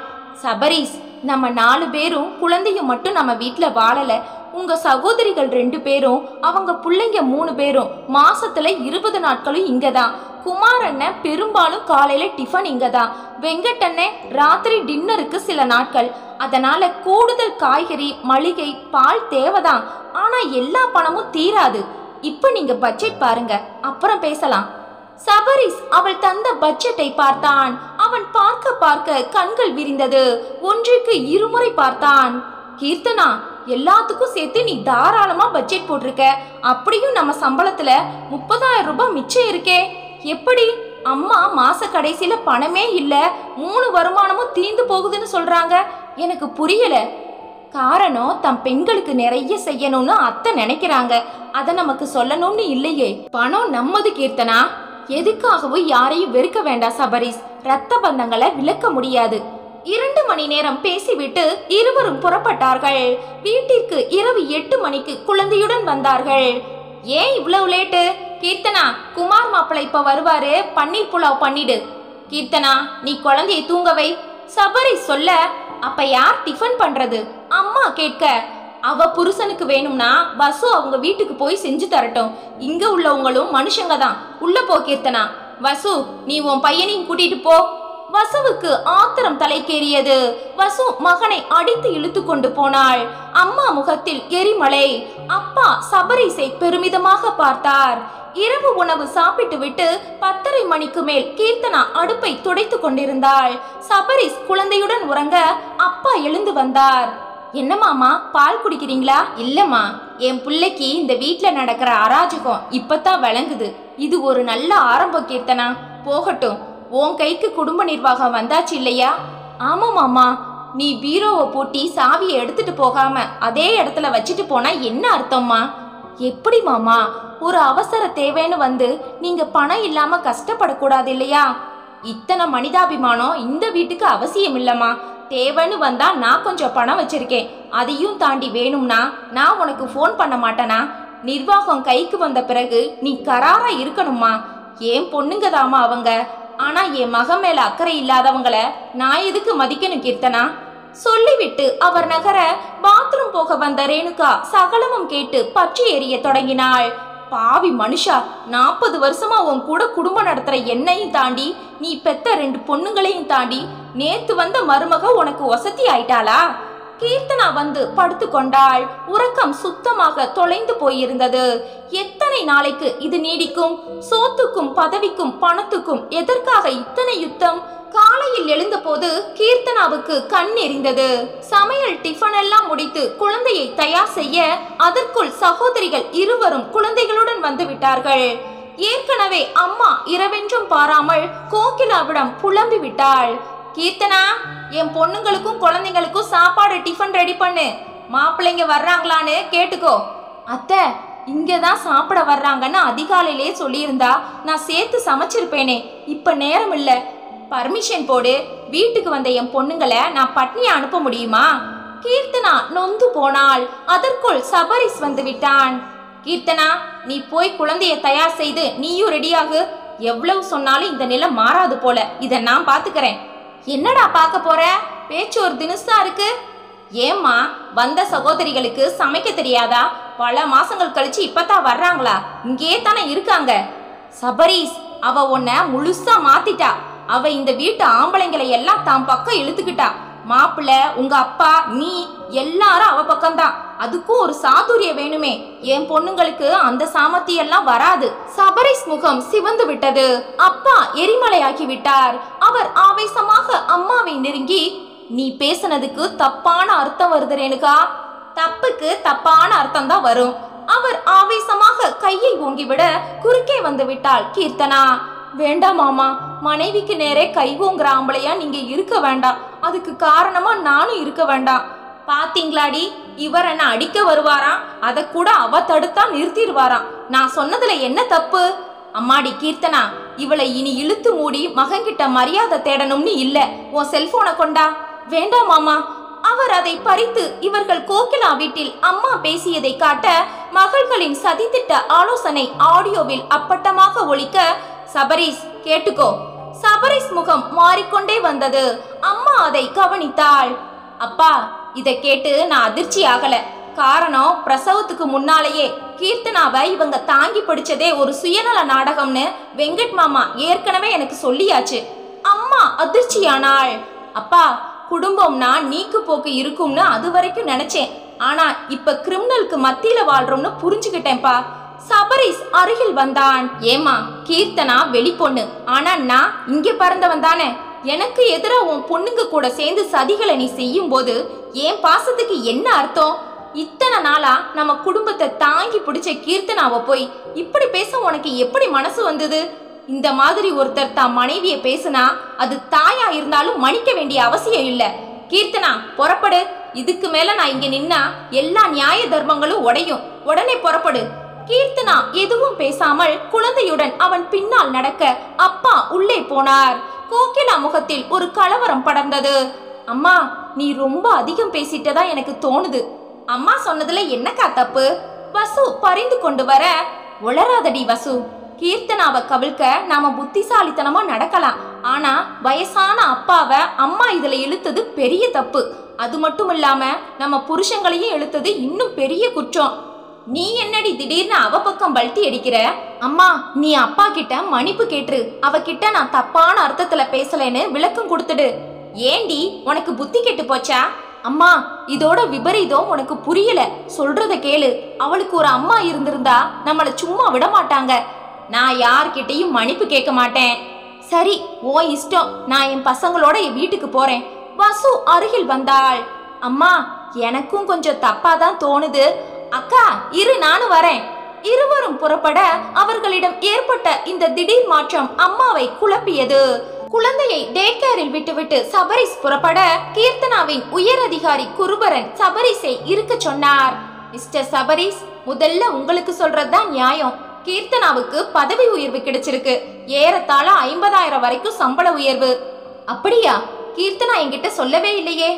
சபரிஸ், நம்ம 4 பேரும் குழந்தையும் மட்டும் நம்ம வீட்டுல வாழல. உங்க சகோதரிகள் 2 பேரும், அவங்க பிள்ளைங்க 3 பேரும் மாசத்துல 20 நாட்களும் இங்கதான். குமார் அண்ணன் பெரும்பாலும் காலையில டிஃபன் இங்கதான். வெங்கட்டண்ணன் ராத்திரி டின்னருக்கு சில நாட்கள். அதனால கூடுதல் காய்கறி, மளிகை, பால் தேவைதான். ஆனா எல்லா பணமும் தீராது. இப்ப நீங்க பட்ஜெட் பாருங்க, அப்புறம் பேசலாம். சபரிஸ் அவள் தந்த பட்ஜெட்டை பார்த்தான். அவன் பார்க்க பார்க்க கண்கள் விரிந்தது. ஒன்றுக்கு 2 முறை பார்த்தான். கீர்த்தனா, எல்லாத்துக்கும் சேர்த்து நீ தாராளமா பட்ஜெட் போட்டிருக்க. அப்படியும் நம்ம சம்பளத்துல 30,000 ரூபாய் மிச்சம் இருக்கே, எப்படி? அம்மா மாச கடைசியில பணமே இல்ல, 3 வருமானமும் தீந்து போகுதுன்னு சொல்றாங்க. எனக்கு புரியல. காரணம், தம் பெண்களுக்கு நிறைய செய்யணும்னு அத்தை நினைக்கிறாங்க. அதை நமக்கு சொல்லணும்னு இல்லையே. பணம் நம்மது கீர்த்தனா. எதுக்காகவும் யாரையும் வெறுக்க வேண்டாம் சபரிஸ். ரத்த பந்தங்களை விளக்க முடியாது. 2 மணி நேரம் பேசிவிட்டு இருவரும் புறப்பட்டார்கள். வீட்டிற்கு இரவு 8 மணிக்கு குழந்தையுடன் வந்தார்கள். ஏன் இவ்வளவு லேட்டு? கீர்த்தனா, குமார் மாப்பிள்ளை இப்ப வருவாரு, பன்னீர் புலாவ் பண்ணிடு. கீர்த்தனா, நீ குழந்தையை தூங்கவை. சபரிஸ் சொல்ல, அப்ப யார் டிஃபன் பண்றது? அம்மா கேட்க, அவ புருஷனுக்கு வேணும்னா வசு அவங்க வீட்டுக்கு போய் செஞ்சு தரட்டும். இங்க உள்ளவங்களும் மனுஷங்க தான். உள்ள போ கீர்த்தனா. வசு, நீ உன் பையனையும் கூட்டிட்டு போ. வசுவுக்கு ஆத்திரம் தலைக்கேறியது. வசு மகனை அடித்து இழுத்து கொண்டு போனாள். அம்மா முகத்தில் எரிமலை. அப்பா சபரிசை பெருமிதமாக பார்த்தார். இரவு உணவு சாப்பிட்டு விட்டு 10:30 மணிக்கு மேல் கீர்த்தனா அடுப்பை துடைத்து கொண்டிருந்தாள். சபரிஸ் குழந்தையுடன் உறங்க அப்பா எழுந்து வந்தார். என்ன மாமா, பால் குடிக்கிறீங்களா? இல்லம்மா, என் பிள்ளைக்கு இந்த வீட்டுல நடக்கிற அராஜகம் இப்பதான் விளங்குது. இது ஒரு நல்ல ஆரம்பம் கீர்த்தனா. போகட்டும், உன் கைக்கு குடும்ப நிர்வாகம் வந்தாச்சு இல்லையா? ஆமா மாமா. நீ பீரோவை பூட்டி சாவியை எடுத்துட்டு போகாம அதே இடத்துல வச்சுட்டு போனா என்ன அர்த்தம்மா? எப்படி மாமா? ஒரு அவசர தேவைன்னு வந்து நீங்க பணம் இல்லாம கஷ்டப்படக்கூடாது இல்லையா? இத்தனை மனிதாபிமானம் இந்த வீட்டுக்கு அவசியம் இல்லம்மா. தேவைன்னு வந்தா நான் கொஞ்சம் பணம் வச்சிருக்கேன். அதையும் தாண்டி வேணும்னா நான் உனக்கு ஃபோன் பண்ண மாட்டேனா? நிர்வாகம் கைக்கு வந்த பிறகு நீ கராரா இருக்கணுமா. ஏன் பொண்ணுங்க தாமா அவங்க. ஆனா என் மகன் மேல அக்கறை இல்லாதவங்கள நான் எதுக்கு மதிக்கணும் கீர்த்தனா? சொல்லிவிட்டு அவர் நகர பாத்ரூம் போக வந்த ரேணுகா சகலமும் கேட்டு பற்றி எறிய தொடங்கினாள். பாவி மனுஷா, 40 வருஷமா உன் கூட குடும்பம் நடத்துற என்னையும் தாண்டி நீ பெத்த 2 பொண்ணுங்களையும் தாண்டி நேத்து வந்த மருமக உனக்கு வசதி ஆயிட்டாளா? கீர்த்தனா வந்து படுத்து கொண்டாள். உறக்கம் சுத்தமாக தொலைந்து போயிருந்தது. எத்தனை நாளைக்கு இது நீடிக்கும்? சோத்துக்கும் பதவிக்கும் பணத்துக்கும் எதற்காக இத்தனை யுத்தம்? காலையில் எழுந்த போது கீர்த்தனாவுக்கு கண் எரிந்தது. சமையல் டிஃபன் எல்லாம் முடித்து குழந்தையை தயார் செய்ய அதற்குள் சகோதரிகள் இருவரும் குழந்தைகளுடன் வந்து விட்டார்கள். ஏற்கனவே அம்மா இரவென்றும் பாராமல் கோகிலாவிடம் புலம்பி விட்டாள். கீர்த்தனா, என் பொண்ணுங்களுக்கும் குழந்தைங்களுக்கும் சாப்பாடு டிஃபன் ரெடி பண்ணு. மாப்பிள்ளைங்க வர்றாங்களான்னு கேட்டுக்கோ. அத்தை, இங்கதான் சாப்பிட வர்றாங்கன்னு அதிகாலையிலே சொல்லியிருந்தா நான் சேர்த்து சமைச்சிருப்பேனே. இப்ப நேரம் இல்ல. பர்மிஷன் போடு. வீட்டுக்கு வந்த என் பொண்ணுங்களை நான் பட்னியா அனுப்ப முடியுமா? கீர்த்தனா நொந்து போனாள். அதற்குள் சபரிஸ் வந்து விட்டான். கீர்த்தனா, நீ போய் குழந்தைய தயார் செய்து நீயும் ரெடியாகு. எவ்வளவு சொன்னாலும் இந்த நிலை மாறாது போல. இதை நான் பாத்துக்கிறேன். என்னடா பார்க்க போற? பேச்சு ஒரு தினுசா இருக்கு. ஏம்மா, வந்த சகோதரிகளுக்கு சமைக்க தெரியாதா? பல மாசங்கள் கழிச்சு இப்பதான் வர்றாங்களா? இங்கே தானே இருக்காங்க. சபரீஸ், அவ உன்னை முழுசா மாத்திட்டா. அவ இந்த வீட்டு ஆம்பளைங்களை எல்லாம் தான் பக்கம் இழுத்துக்கிட்டா. மாப்பிள்ள, உங்க அப்பா, நீ எல்லாரும் அவ பக்கம்தான். அதுக்கும் ஒரு சாதுரியம் வேணுமே. என் பொண்ணுங்களுக்கு அந்த சாமர்த்தியம் எல்லாம் வராது. சபரிஸ் முகம் சிவந்து விட்டது. அப்பா எரிமலையாக்கி விட்டார். அவர் ஆவேசமாக அம்மாவை நெருங்கி, நீ பேசினதுக்கு தப்பான அர்த்தம் வருது ரேணுகா. தப்புக்கு தப்பான அர்த்தம் தான் வரும். அவர் ஆவேசமாக கையை ஓங்கிவிட குறுக்கே வந்து விட்டாள் கீர்த்தனா. வேண்டாம் மாமா, மனைவிக்கு நேரே கை ஓங்குற ஆம்பளையா நீங்க இருக்க வேண்டாம். அதுக்கு காரணமா நானும் இருக்க வேண்டாம். பாத்தீங்களாடி, இவர் என்ன அடிக்க வருவாராம். அதை கூட அவ தடுத்தா நிறுத்திடுவாராம். நான் சொன்னதுல என்ன தப்பு? அம்மாடி கீர்த்தனா, இவளை இனி இழுத்து மூடி மகன்கிட்ட மரியாதை தேடணும்னு இல்ல. உன் செல்போனை கொண்டா. வேண்டாம் மாமா. அவர் அதை பறித்து இவர்கள் கோகிலா வீட்டில் அம்மா பேசியதை காட்ட மகள்களின் சதித்திட்ட ஆலோசனை ஆடியோவில் அப்பட்டமாக ஒலிக்க, சபரிஸ் கேட்டுக்கோ. சபரிஸ் முகம் மாறிக்கொண்டே வந்தது. அம்மா அதை கவனித்தாள். அப்பா, இதை கேட்டு நான் அதிர்ச்சி ஆகல. காரணம், பிரசவத்துக்கு முன்னாலேயே கீர்த்தனாவை இவங்க தாங்கி பிடிச்சதே ஒரு சுயநல நாடகம்னு வெங்கட் மாமா ஏற்கனவே எனக்கு சொல்லியாச்சு. அம்மா அதிர்ச்சியானாள். அப்பா, குடும்பம்னா நீக்கு போக்கு இருக்கும்னு அது வரைக்கும் நினைச்சேன். ஆனா இப்ப கிரிமினலுக்கு மத்தியில வாழ்றோம்னு புரிஞ்சுக்கிட்டேன்பா. சபரிஸ் அருகில் வந்தான். ஏமா, கீர்த்தனா வெளி பொண்ணு. ஆனா நான் இங்க பிறந்தவன் தானே. எனக்கு எதிரா உன் பொண்ணுங்க கூட சேர்ந்து சதிகளை நீ செய்யும் போது என் பாசத்துக்கு என்ன அர்த்தம்? இத்தனை நாளா நம்ம குடும்பத்தை தாங்கி பிடிச்ச கீர்த்தனாவை போய் இப்படி பேச உனக்கு எப்படி மனசு வந்தது? இந்த மாதிரி ஒருத்தர் தான் மனைவிய பேசுனா அது தாயா இருந்தாலும் மன்னிக்க வேண்டிய அவசியம் இல்ல. கீர்த்தனா, புறப்படு. இதுக்கு மேல நான் இங்க நின்னா எல்லா நியாய தர்மங்களும் உடையும். உடனே புறப்படு. கீர்த்தனா எதுவும் பேசாமல் குழந்தையுடன் அவன் பின்னால் நடக்க அப்பா உள்ளே போனார். கோகிலா முகத்தில் ஒரு கலவரம் படர்ந்தது. அம்மா, நீ ரொம்ப அதிகம் பேசிட்டதா எனக்கு தோணுது. அம்மா சொன்னதுல என்னக்கா தப்பு? வசு பறிந்து கொண்டு வர, உளராதடி வசு. கீர்த்தனாவை கவிழ்க்க நாம புத்திசாலித்தனமா நடக்கலாம். ஆனா வயசான அப்பாவை அம்மா இதுல இழுத்தது பெரிய தப்பு. அது மட்டும் இல்லாம நம்ம புருஷங்களையும் இழுத்தது இன்னும் பெரிய குற்றம். நீ என்னடி திடீர்னு அவ பக்கம் பல்ட்டி அடிக்கிற? அம்மா, நீ அப்பா கிட்ட மன்னிப்பு கேட்டுரு. அவகிட்ட நான் தப்பான அர்த்தத்துல பேசலன்னு விளக்கம் கொடுத்துடு. ஏண்டி, உனக்கு புத்தி கெட்டு போச்சா? அம்மா, இதோட விபரீதம் உனக்கு புரியல. சொல்றத கேளு. அவளுக்கு ஒரு அம்மா இருந்திருந்தா நம்மள சும்மா விட மாட்டாங்க. நான் யார்கிட்டையும் மன்னிப்பு கேட்க மாட்டேன். சரி, ஓ இஷ்டம். நான் என் பசங்களோட என் வீட்டுக்கு போறேன். வசு அருகில் வந்தாள். அம்மா, எனக்கும் கொஞ்சம் தப்பாதான் தோணுது. அக்கா இரு, நானும் வரேன். இருவரும் புறப்பட அவர்களிடம் ஏற்பட்ட இந்த திடீர் மாற்றம் அம்மாவை குழப்பியது. குழந்தையை டே கேரில் விட்டுவிட்டு சபரிஸ் புறப்பட கீர்த்தனாவின் உயர் அதிகாரி குருபரன் சபரிஸை இருக்க சொன்னார். மிஸ்டர் சபரிஸ், முதல்ல உங்களுக்கு சொல்றதுதான் நியாயம். கீர்த்தனாவுக்கு பதவி உயர்வு கிடைச்சிருக்கு. ஏறத்தாழ 50,000 வரைக்கும் சம்பள உயர்வு. அப்படியா? கீர்த்தனா என்கிட்ட சொல்லவே இல்லையே.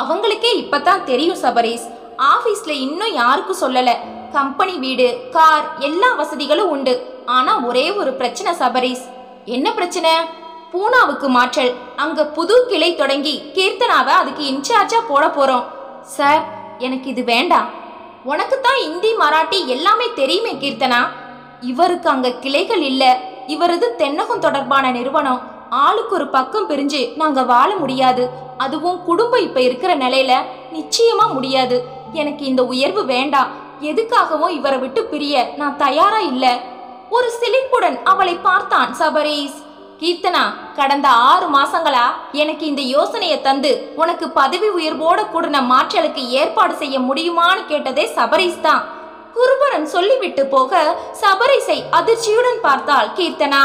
அவங்களுக்கே இப்பதான் தெரியும் சபரிஸ். ஆபீஸ்ல இன்னும் யாருக்கும் சொல்லல. கம்பெனி வீடு, கார், எல்லா வசதிகளும் உண்டு. ஆனா ஒரே ஒரு பிரச்சனை சபரீஸ். என்ன பிரச்சனை? பூனாவுக்கு மாற்றல். அங்க புது கிளை தொடங்கி கீர்த்தனாவை அதுக்கு இன்சார்ஜா போட போறோம். சார், எனக்கு இது வேண்டாம். உனக்கு தான் இந்தி, மராட்டி எல்லாமே தெரியுமே கீர்த்தனா. இவருக்கு அங்க கிளைகள் இல்ல. இவரது தென்னகம் தொடர்பான நிறுவனம். ஆளுக்கு ஒரு பக்கம் பிரிஞ்சு நாங்க வாழ முடியாது. அதுவும் குடும்பம் இப்ப இருக்கிற நிலையில நிச்சயமா முடியாது. எனக்கு இந்த உயர்வு வேண்டாம். எதுக்காகவும் இவரை விட்டு பிரிய நான் தயாரா இல்ல. ஒரு சிலிர்ப்புடன் அவளை பார்த்தான் சபரீஸ். கீர்த்தனா, கடந்த 6 மாசங்களா எனக்கு இந்த யோசனையை தந்து உனக்கு பதவி உயர்வோட கூடின மாற்றலுக்கு ஏற்பாடு செய்ய முடியுமான்னு கேட்டதே சபரீஸ் தான். குருபரன் சொல்லிவிட்டு போக சபரீஸை அதிர்ச்சியுடன் பார்த்தாள் கீர்த்தனா.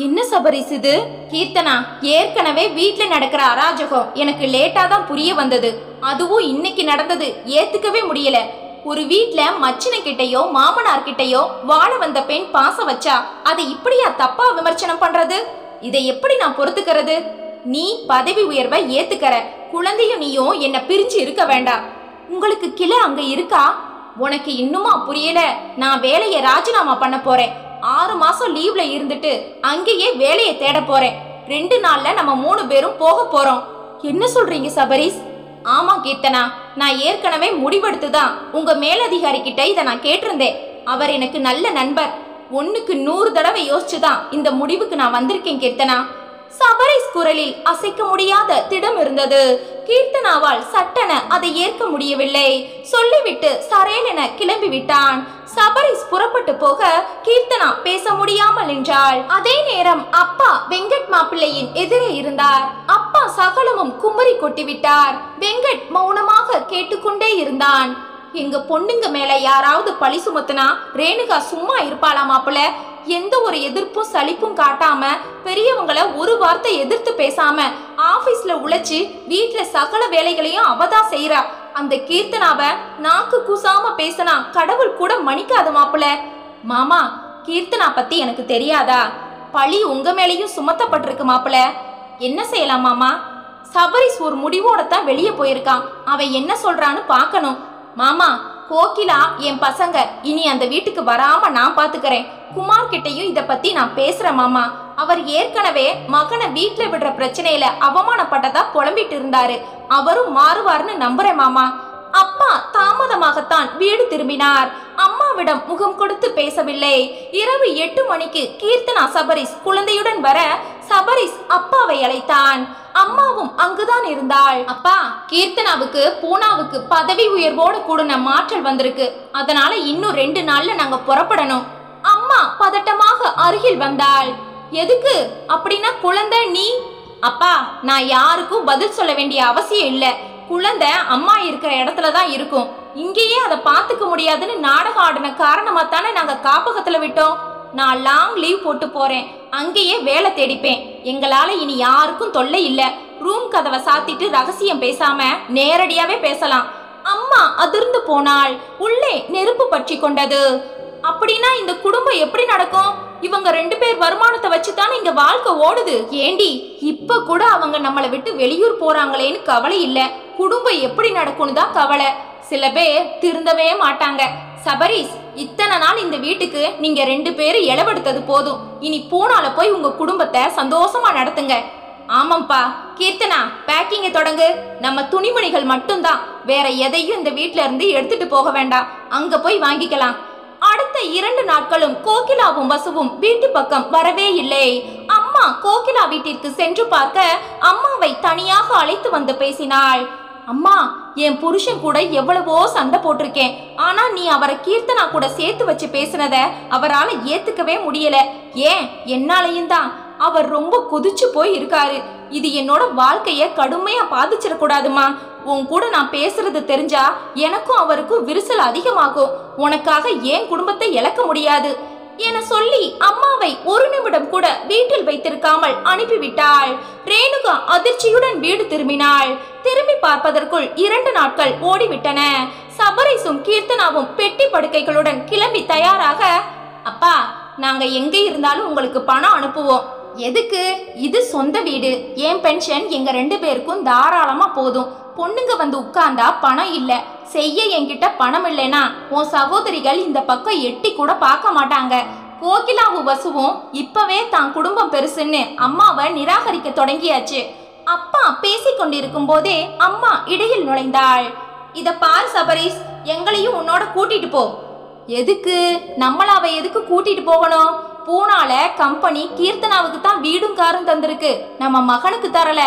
என்ன சபரீஸ் இது? கீர்த்தனா, ஏற்கனவே வீட்டுல நடக்கிற அராஜகம் எனக்கு லேட்டா தான் புரிய வந்தது. அதுவும் இன்னைக்கு நடந்தது ஏத்துக்கவே முடியல. ஒரு வீட்ல மச்சின கிட்டையோ மாமனார் கிட்டையோ வாழ வந்த பெண் பாசம் வச்சா அதை இப்படியா தப்பா விமர்சனம் பண்றது? இதை எப்படி நான் பொறுத்துக்கிறது? நீ பதவி உயர்வை ஏத்துக்கற, குழந்தையும் நீயும் என்ன பிரிஞ்சு இருக்க வேண்டாம். உங்களுக்கு கிளை அங்க இருக்கா? உனக்கு இன்னுமா புரியல? நான் வேலையை ராஜினாமா பண்ண போறேன். 6 மாசம் லீவ்ல இருந்துட்டு அங்கேயே வேலையை தேட போறேன். 2 நாள்ல நம்ம 3 பேரும் போக போறோம். என்ன சொல்றீங்க சபரீஸ்? ஆமா கீர்த்தனா, நான் ஏற்கனவே முடிவெடுத்துதான் உங்க மேலதிகாரி கிட்ட இதை நான் கேட்டிருந்தேன். அவர் எனக்கு நல்ல நண்பர். 1க்கு 100 தடவை யோசிச்சுதான் இந்த முடிவுக்கு நான் வந்திருக்கேன் கீர்த்தனா. சபரீஸ் குரலில் அசைக்க முடியாத திடம் இருந்தது. கீர்த்தனாவால் சட்டென அதை ஏற்க முடியவில்லை. சொல்லிவிட்டு சரேலென கிளம்பி விட்டான். சபரீஸ் புறப்பட்டு போக கீர்த்தனா பேச முடியாமல் நின்றாள். அதே நேரம் அப்பா வெங்கட் மாப்பிள்ளையின் எதிரே இருந்தார். அப்பா சகலமும் குமரி கொட்டிவிட்டார். வெங்கட் மௌனமாக கேட்டுக்கொண்டே இருந்தான். எங்க பொண்ணுங்க மேல யாராவது பழி சுமத்துனா ரேணுகா சும்மா இருப்பாளா மாப்பிள்ள? எந்த ஒரு எதிர்ப்பும் சலிப்பும் காட்டாம பெரியவங்கள ஒரு வார்த்தை எதிர்த்து பேசாம ஆபீஸ்ல உழைச்சு வீட்டுல சகல வேலைகளையும் அவதான் செய்யறா. அந்த கீர்த்தனாவ நாக்கு கூசாம பேசினா கடவுள் கூட மன்னிக்காத மாப்பிள்ள. மாமா, கீர்த்தனா பத்தி எனக்கு தெரியாதா? பழி உங்க மேலேயும் சுமத்தப்பட்டிருக்கு மாப்பிள்ள. என்ன செய்யலாம் மாமா? சபரீஸ் ஒரு முடிவோட தான் வெளியே போயிருக்கான். அவன் என்ன சொல்றான்னு பாக்கணும். மாமா, கோகிலா என் பசங்க இனி அந்த வீட்டுக்கு வராம நான் பாத்துக்கிறேன். குமார் கிட்டையும் இத பத்தி நான் பேசுறேன் மாமா. அவர் ஏற்கனவே மகனை வீட்டுல விடுற பிரச்சனையில அவமானப்பட்டதா புலம்பிட்டு இருந்தாரு. அவரும் மாறுவார்னு நம்புறேன் மாமா. அப்பா தாமதமாகத்தான் வீடு திரும்பினார். அம்மாவிடம் முகம் கொடுத்து பேசவில்லை. இரவு 8 மணிக்கு கீர்த்தனா சபரீஸ் குழந்தையுடன் வர சபரீஸ் அப்பாவை அழைத்தான். அம்மாவும் அங்குதான் இருந்தாள். அப்பா, கீர்த்தனாவுக்கு பூனாவுக்கு பதவி உயர்வோட கூடின மாற்றல் வந்திருக்கு. அதனால இன்னும் 2 நாள்ல நாங்க புறப்படணும். அம்மா பதட்டமாக அருகில் வந்தாள். எதுக்கு? அப்படின்னா குழந்தை நீ? அப்பா, நான் யாருக்கும் பதில் சொல்ல வேண்டிய அவசியம் இல்ல. குழந்தை அம்மா இருக்கிற இடத்துல தான் இருக்கும். இங்கேயே அதை பார்த்துக்க முடியாதுன்னு நாடகம் ஆடின காரணமா தானே நாங்க காப்பகத்துல விட்டோம். நான் லாங் லீவ் போட்டு போறேன். அங்கேயே வேலை தேடிப்பேன். எங்களால இனி யாருக்கும் தொல்லை இல்ல. ரூம் கதவை சாத்திட்டு ரகசியம் பேசாம நேரடியாவே பேசலாம். அம்மா அதிர்ந்து போனாள். உள்ளே நெருப்பு பற்றி கொண்டது. அப்படின்னா இந்த குடும்பம் எப்படி நடக்கும்? இவங்க 2 பேர் வருமானத்தை வச்சுதானே இங்க வாழ்க்கை ஓடுது. ஏண்டி, இப்ப கூட அவங்க நம்மளை விட்டு வெளியூர் போறாங்களேன்னு கவலை இல்ல. குடும்பம் எப்படி நடக்கும்னு தான் கவலை. சில பேர் திருந்தவே மாட்டாங்க. சபரீஸ், இத்தனை நாள் இந்த வீட்டுக்கு நீங்க 2 பேரும் இளவெடுத்தது போதும். இனி பூனால போய் உங்க குடும்பத்தை சந்தோஷமா நடத்துங்க. ஆமாம்பா. கீர்த்தனா, பேக்கிங்கை தொடங்கு. நம்ம துணிமணிகள் மட்டும்தான், வேற எதையும் இந்த வீட்ல இருந்து எடுத்துட்டு போக வேண்டாம். அங்க போய் வாங்கிக்கலாம். அடுத்த 2 நாட்களும் கோகிலாவும் வசுவும் வீட்டு பக்கம் வரவே இல்லை. அம்மா கோகிலா வீட்டிற்கு சென்று பார்க்க அம்மாவை தனியாக அழைத்து வந்து பேசினாள். அம்மா, என் புருஷன் கூட எவ்வளவோ சண்டை போட்டிருக்கேன். ஆனா நீ அவரை கீர்த்தனா கூட சேர்த்து வச்சு பேசினத அவரால் ஏத்துக்கவே முடியல. ஏன், என்னாலையும் தான். அவர் ரொம்ப கொதிச்சு போய் இருக்காரு. இது என்னோட வாழ்க்கைய கடுமையா பாதிச்சிடக்கூடாதுமா. உன் கூட நான் பேசுறது தெரிஞ்சா எனக்கும் அவருக்கும் விரிசல் அதிகமாகும். உனக்காக என் குடும்பத்தை இழக்க முடியாது என சொல்லி அம்மாவை 1 நிமிடம் கூட வீட்டில் வைத்திருக்காமல் அனுப்பிவிட்டாள். ரேணுகா அதிர்ச்சியுடன் வீடு திரும்பினாள். திரும்பி பார்ப்பதற்குள் 2 நாட்கள் ஓடிவிட்டன. சபரீஸும் கீர்த்தனாவும் பெட்டி படுக்கைகளுடன் கிளம்பி தயாராக, அப்பா, நாங்க எங்க இருந்தாலும் உங்களுக்கு பணம் அனுப்புவோம். எதுக்கு? இது சொந்த வீடு. என் பென்ஷன் எங்க 2 பேருக்கும் தாராளமா போதும். பொண்ணுங்க வந்து உட்கார்ந்தா பணம் இல்ல, செய்ய என்கிட்ட பணம் இல்லைனா உன் சகோதரிகள் இந்த பக்கம் எட்டி கூட பார்க்க மாட்டாங்க. கோகிலாவும் வசுவும் இப்பவே தான் குடும்பம் பெருசுன்னு அம்மாவை நிராகரிக்க தொடங்கியாச்சு. அப்பா பேசிக்கொண்டிருக்கும் போதே அம்மா இடையில் நுழைந்தாள். இத பாரு சபரீஸ், எங்களையும் உன்னோட கூட்டிட்டு போ. எதுக்கு? நம்மளாவ எதுக்கு கூட்டிட்டு போகணும்? பூனால கம்பெனி கீர்த்தனாவுக்கு தான் வீடும் காரும் தந்திருக்கு, நம்ம மகனுக்கு தரல.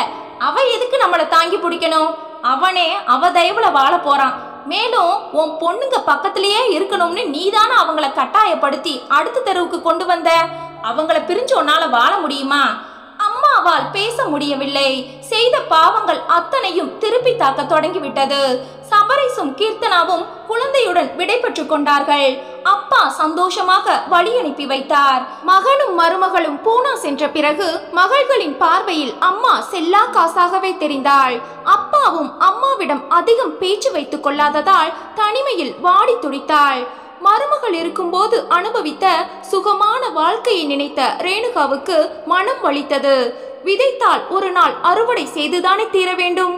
அவ எதுக்கு நம்மளை தாங்கி பிடிக்கணும்? அவனே அவ தயவுல வாழ போறான். மேலும் உன் பொண்ணுங்க பக்கத்திலேயே இருக்கணும்னு நீதான அவங்கள கட்டாயப்படுத்தி அடுத்த தெருவுக்கு கொண்டு வந்த. அவங்கள பிரிஞ்சு உன்னால வாழ முடியுமா? அம்மாவால் பேச முடியவில்லை. செய்த பாவங்கள் அத்தனையும் திருப்பி தாக்க தொடங்கிவிட்டது. சபரீஸும் கீர்த்தனாவும் குழந்தையுடன் விடைபெற்று கொண்டார்கள். அப்பா சந்தோஷமாக வழி அனுப்பி வைத்தார். மகனும் மருமகளும் பூனா சென்ற பிறகு மகள்களின் பார்வையில் அம்மா செல்லா காசாகவே தெரிந்தாள். அப்பாவும் அம்மாவிடம் அதிகம் பேச்சு வைத்துக் கொள்ளாததால் தனிமையில் வாடி துடித்தாள். மருமகள் இருக்கும்போது அனுபவித்த சுகமான வாழ்க்கையை நினைத்த ரேணுகாவுக்கு மனம் வலித்தது. விதைத்தால் ஒரு நாள் அறுவடை செய்துதானே தீர வேண்டும்.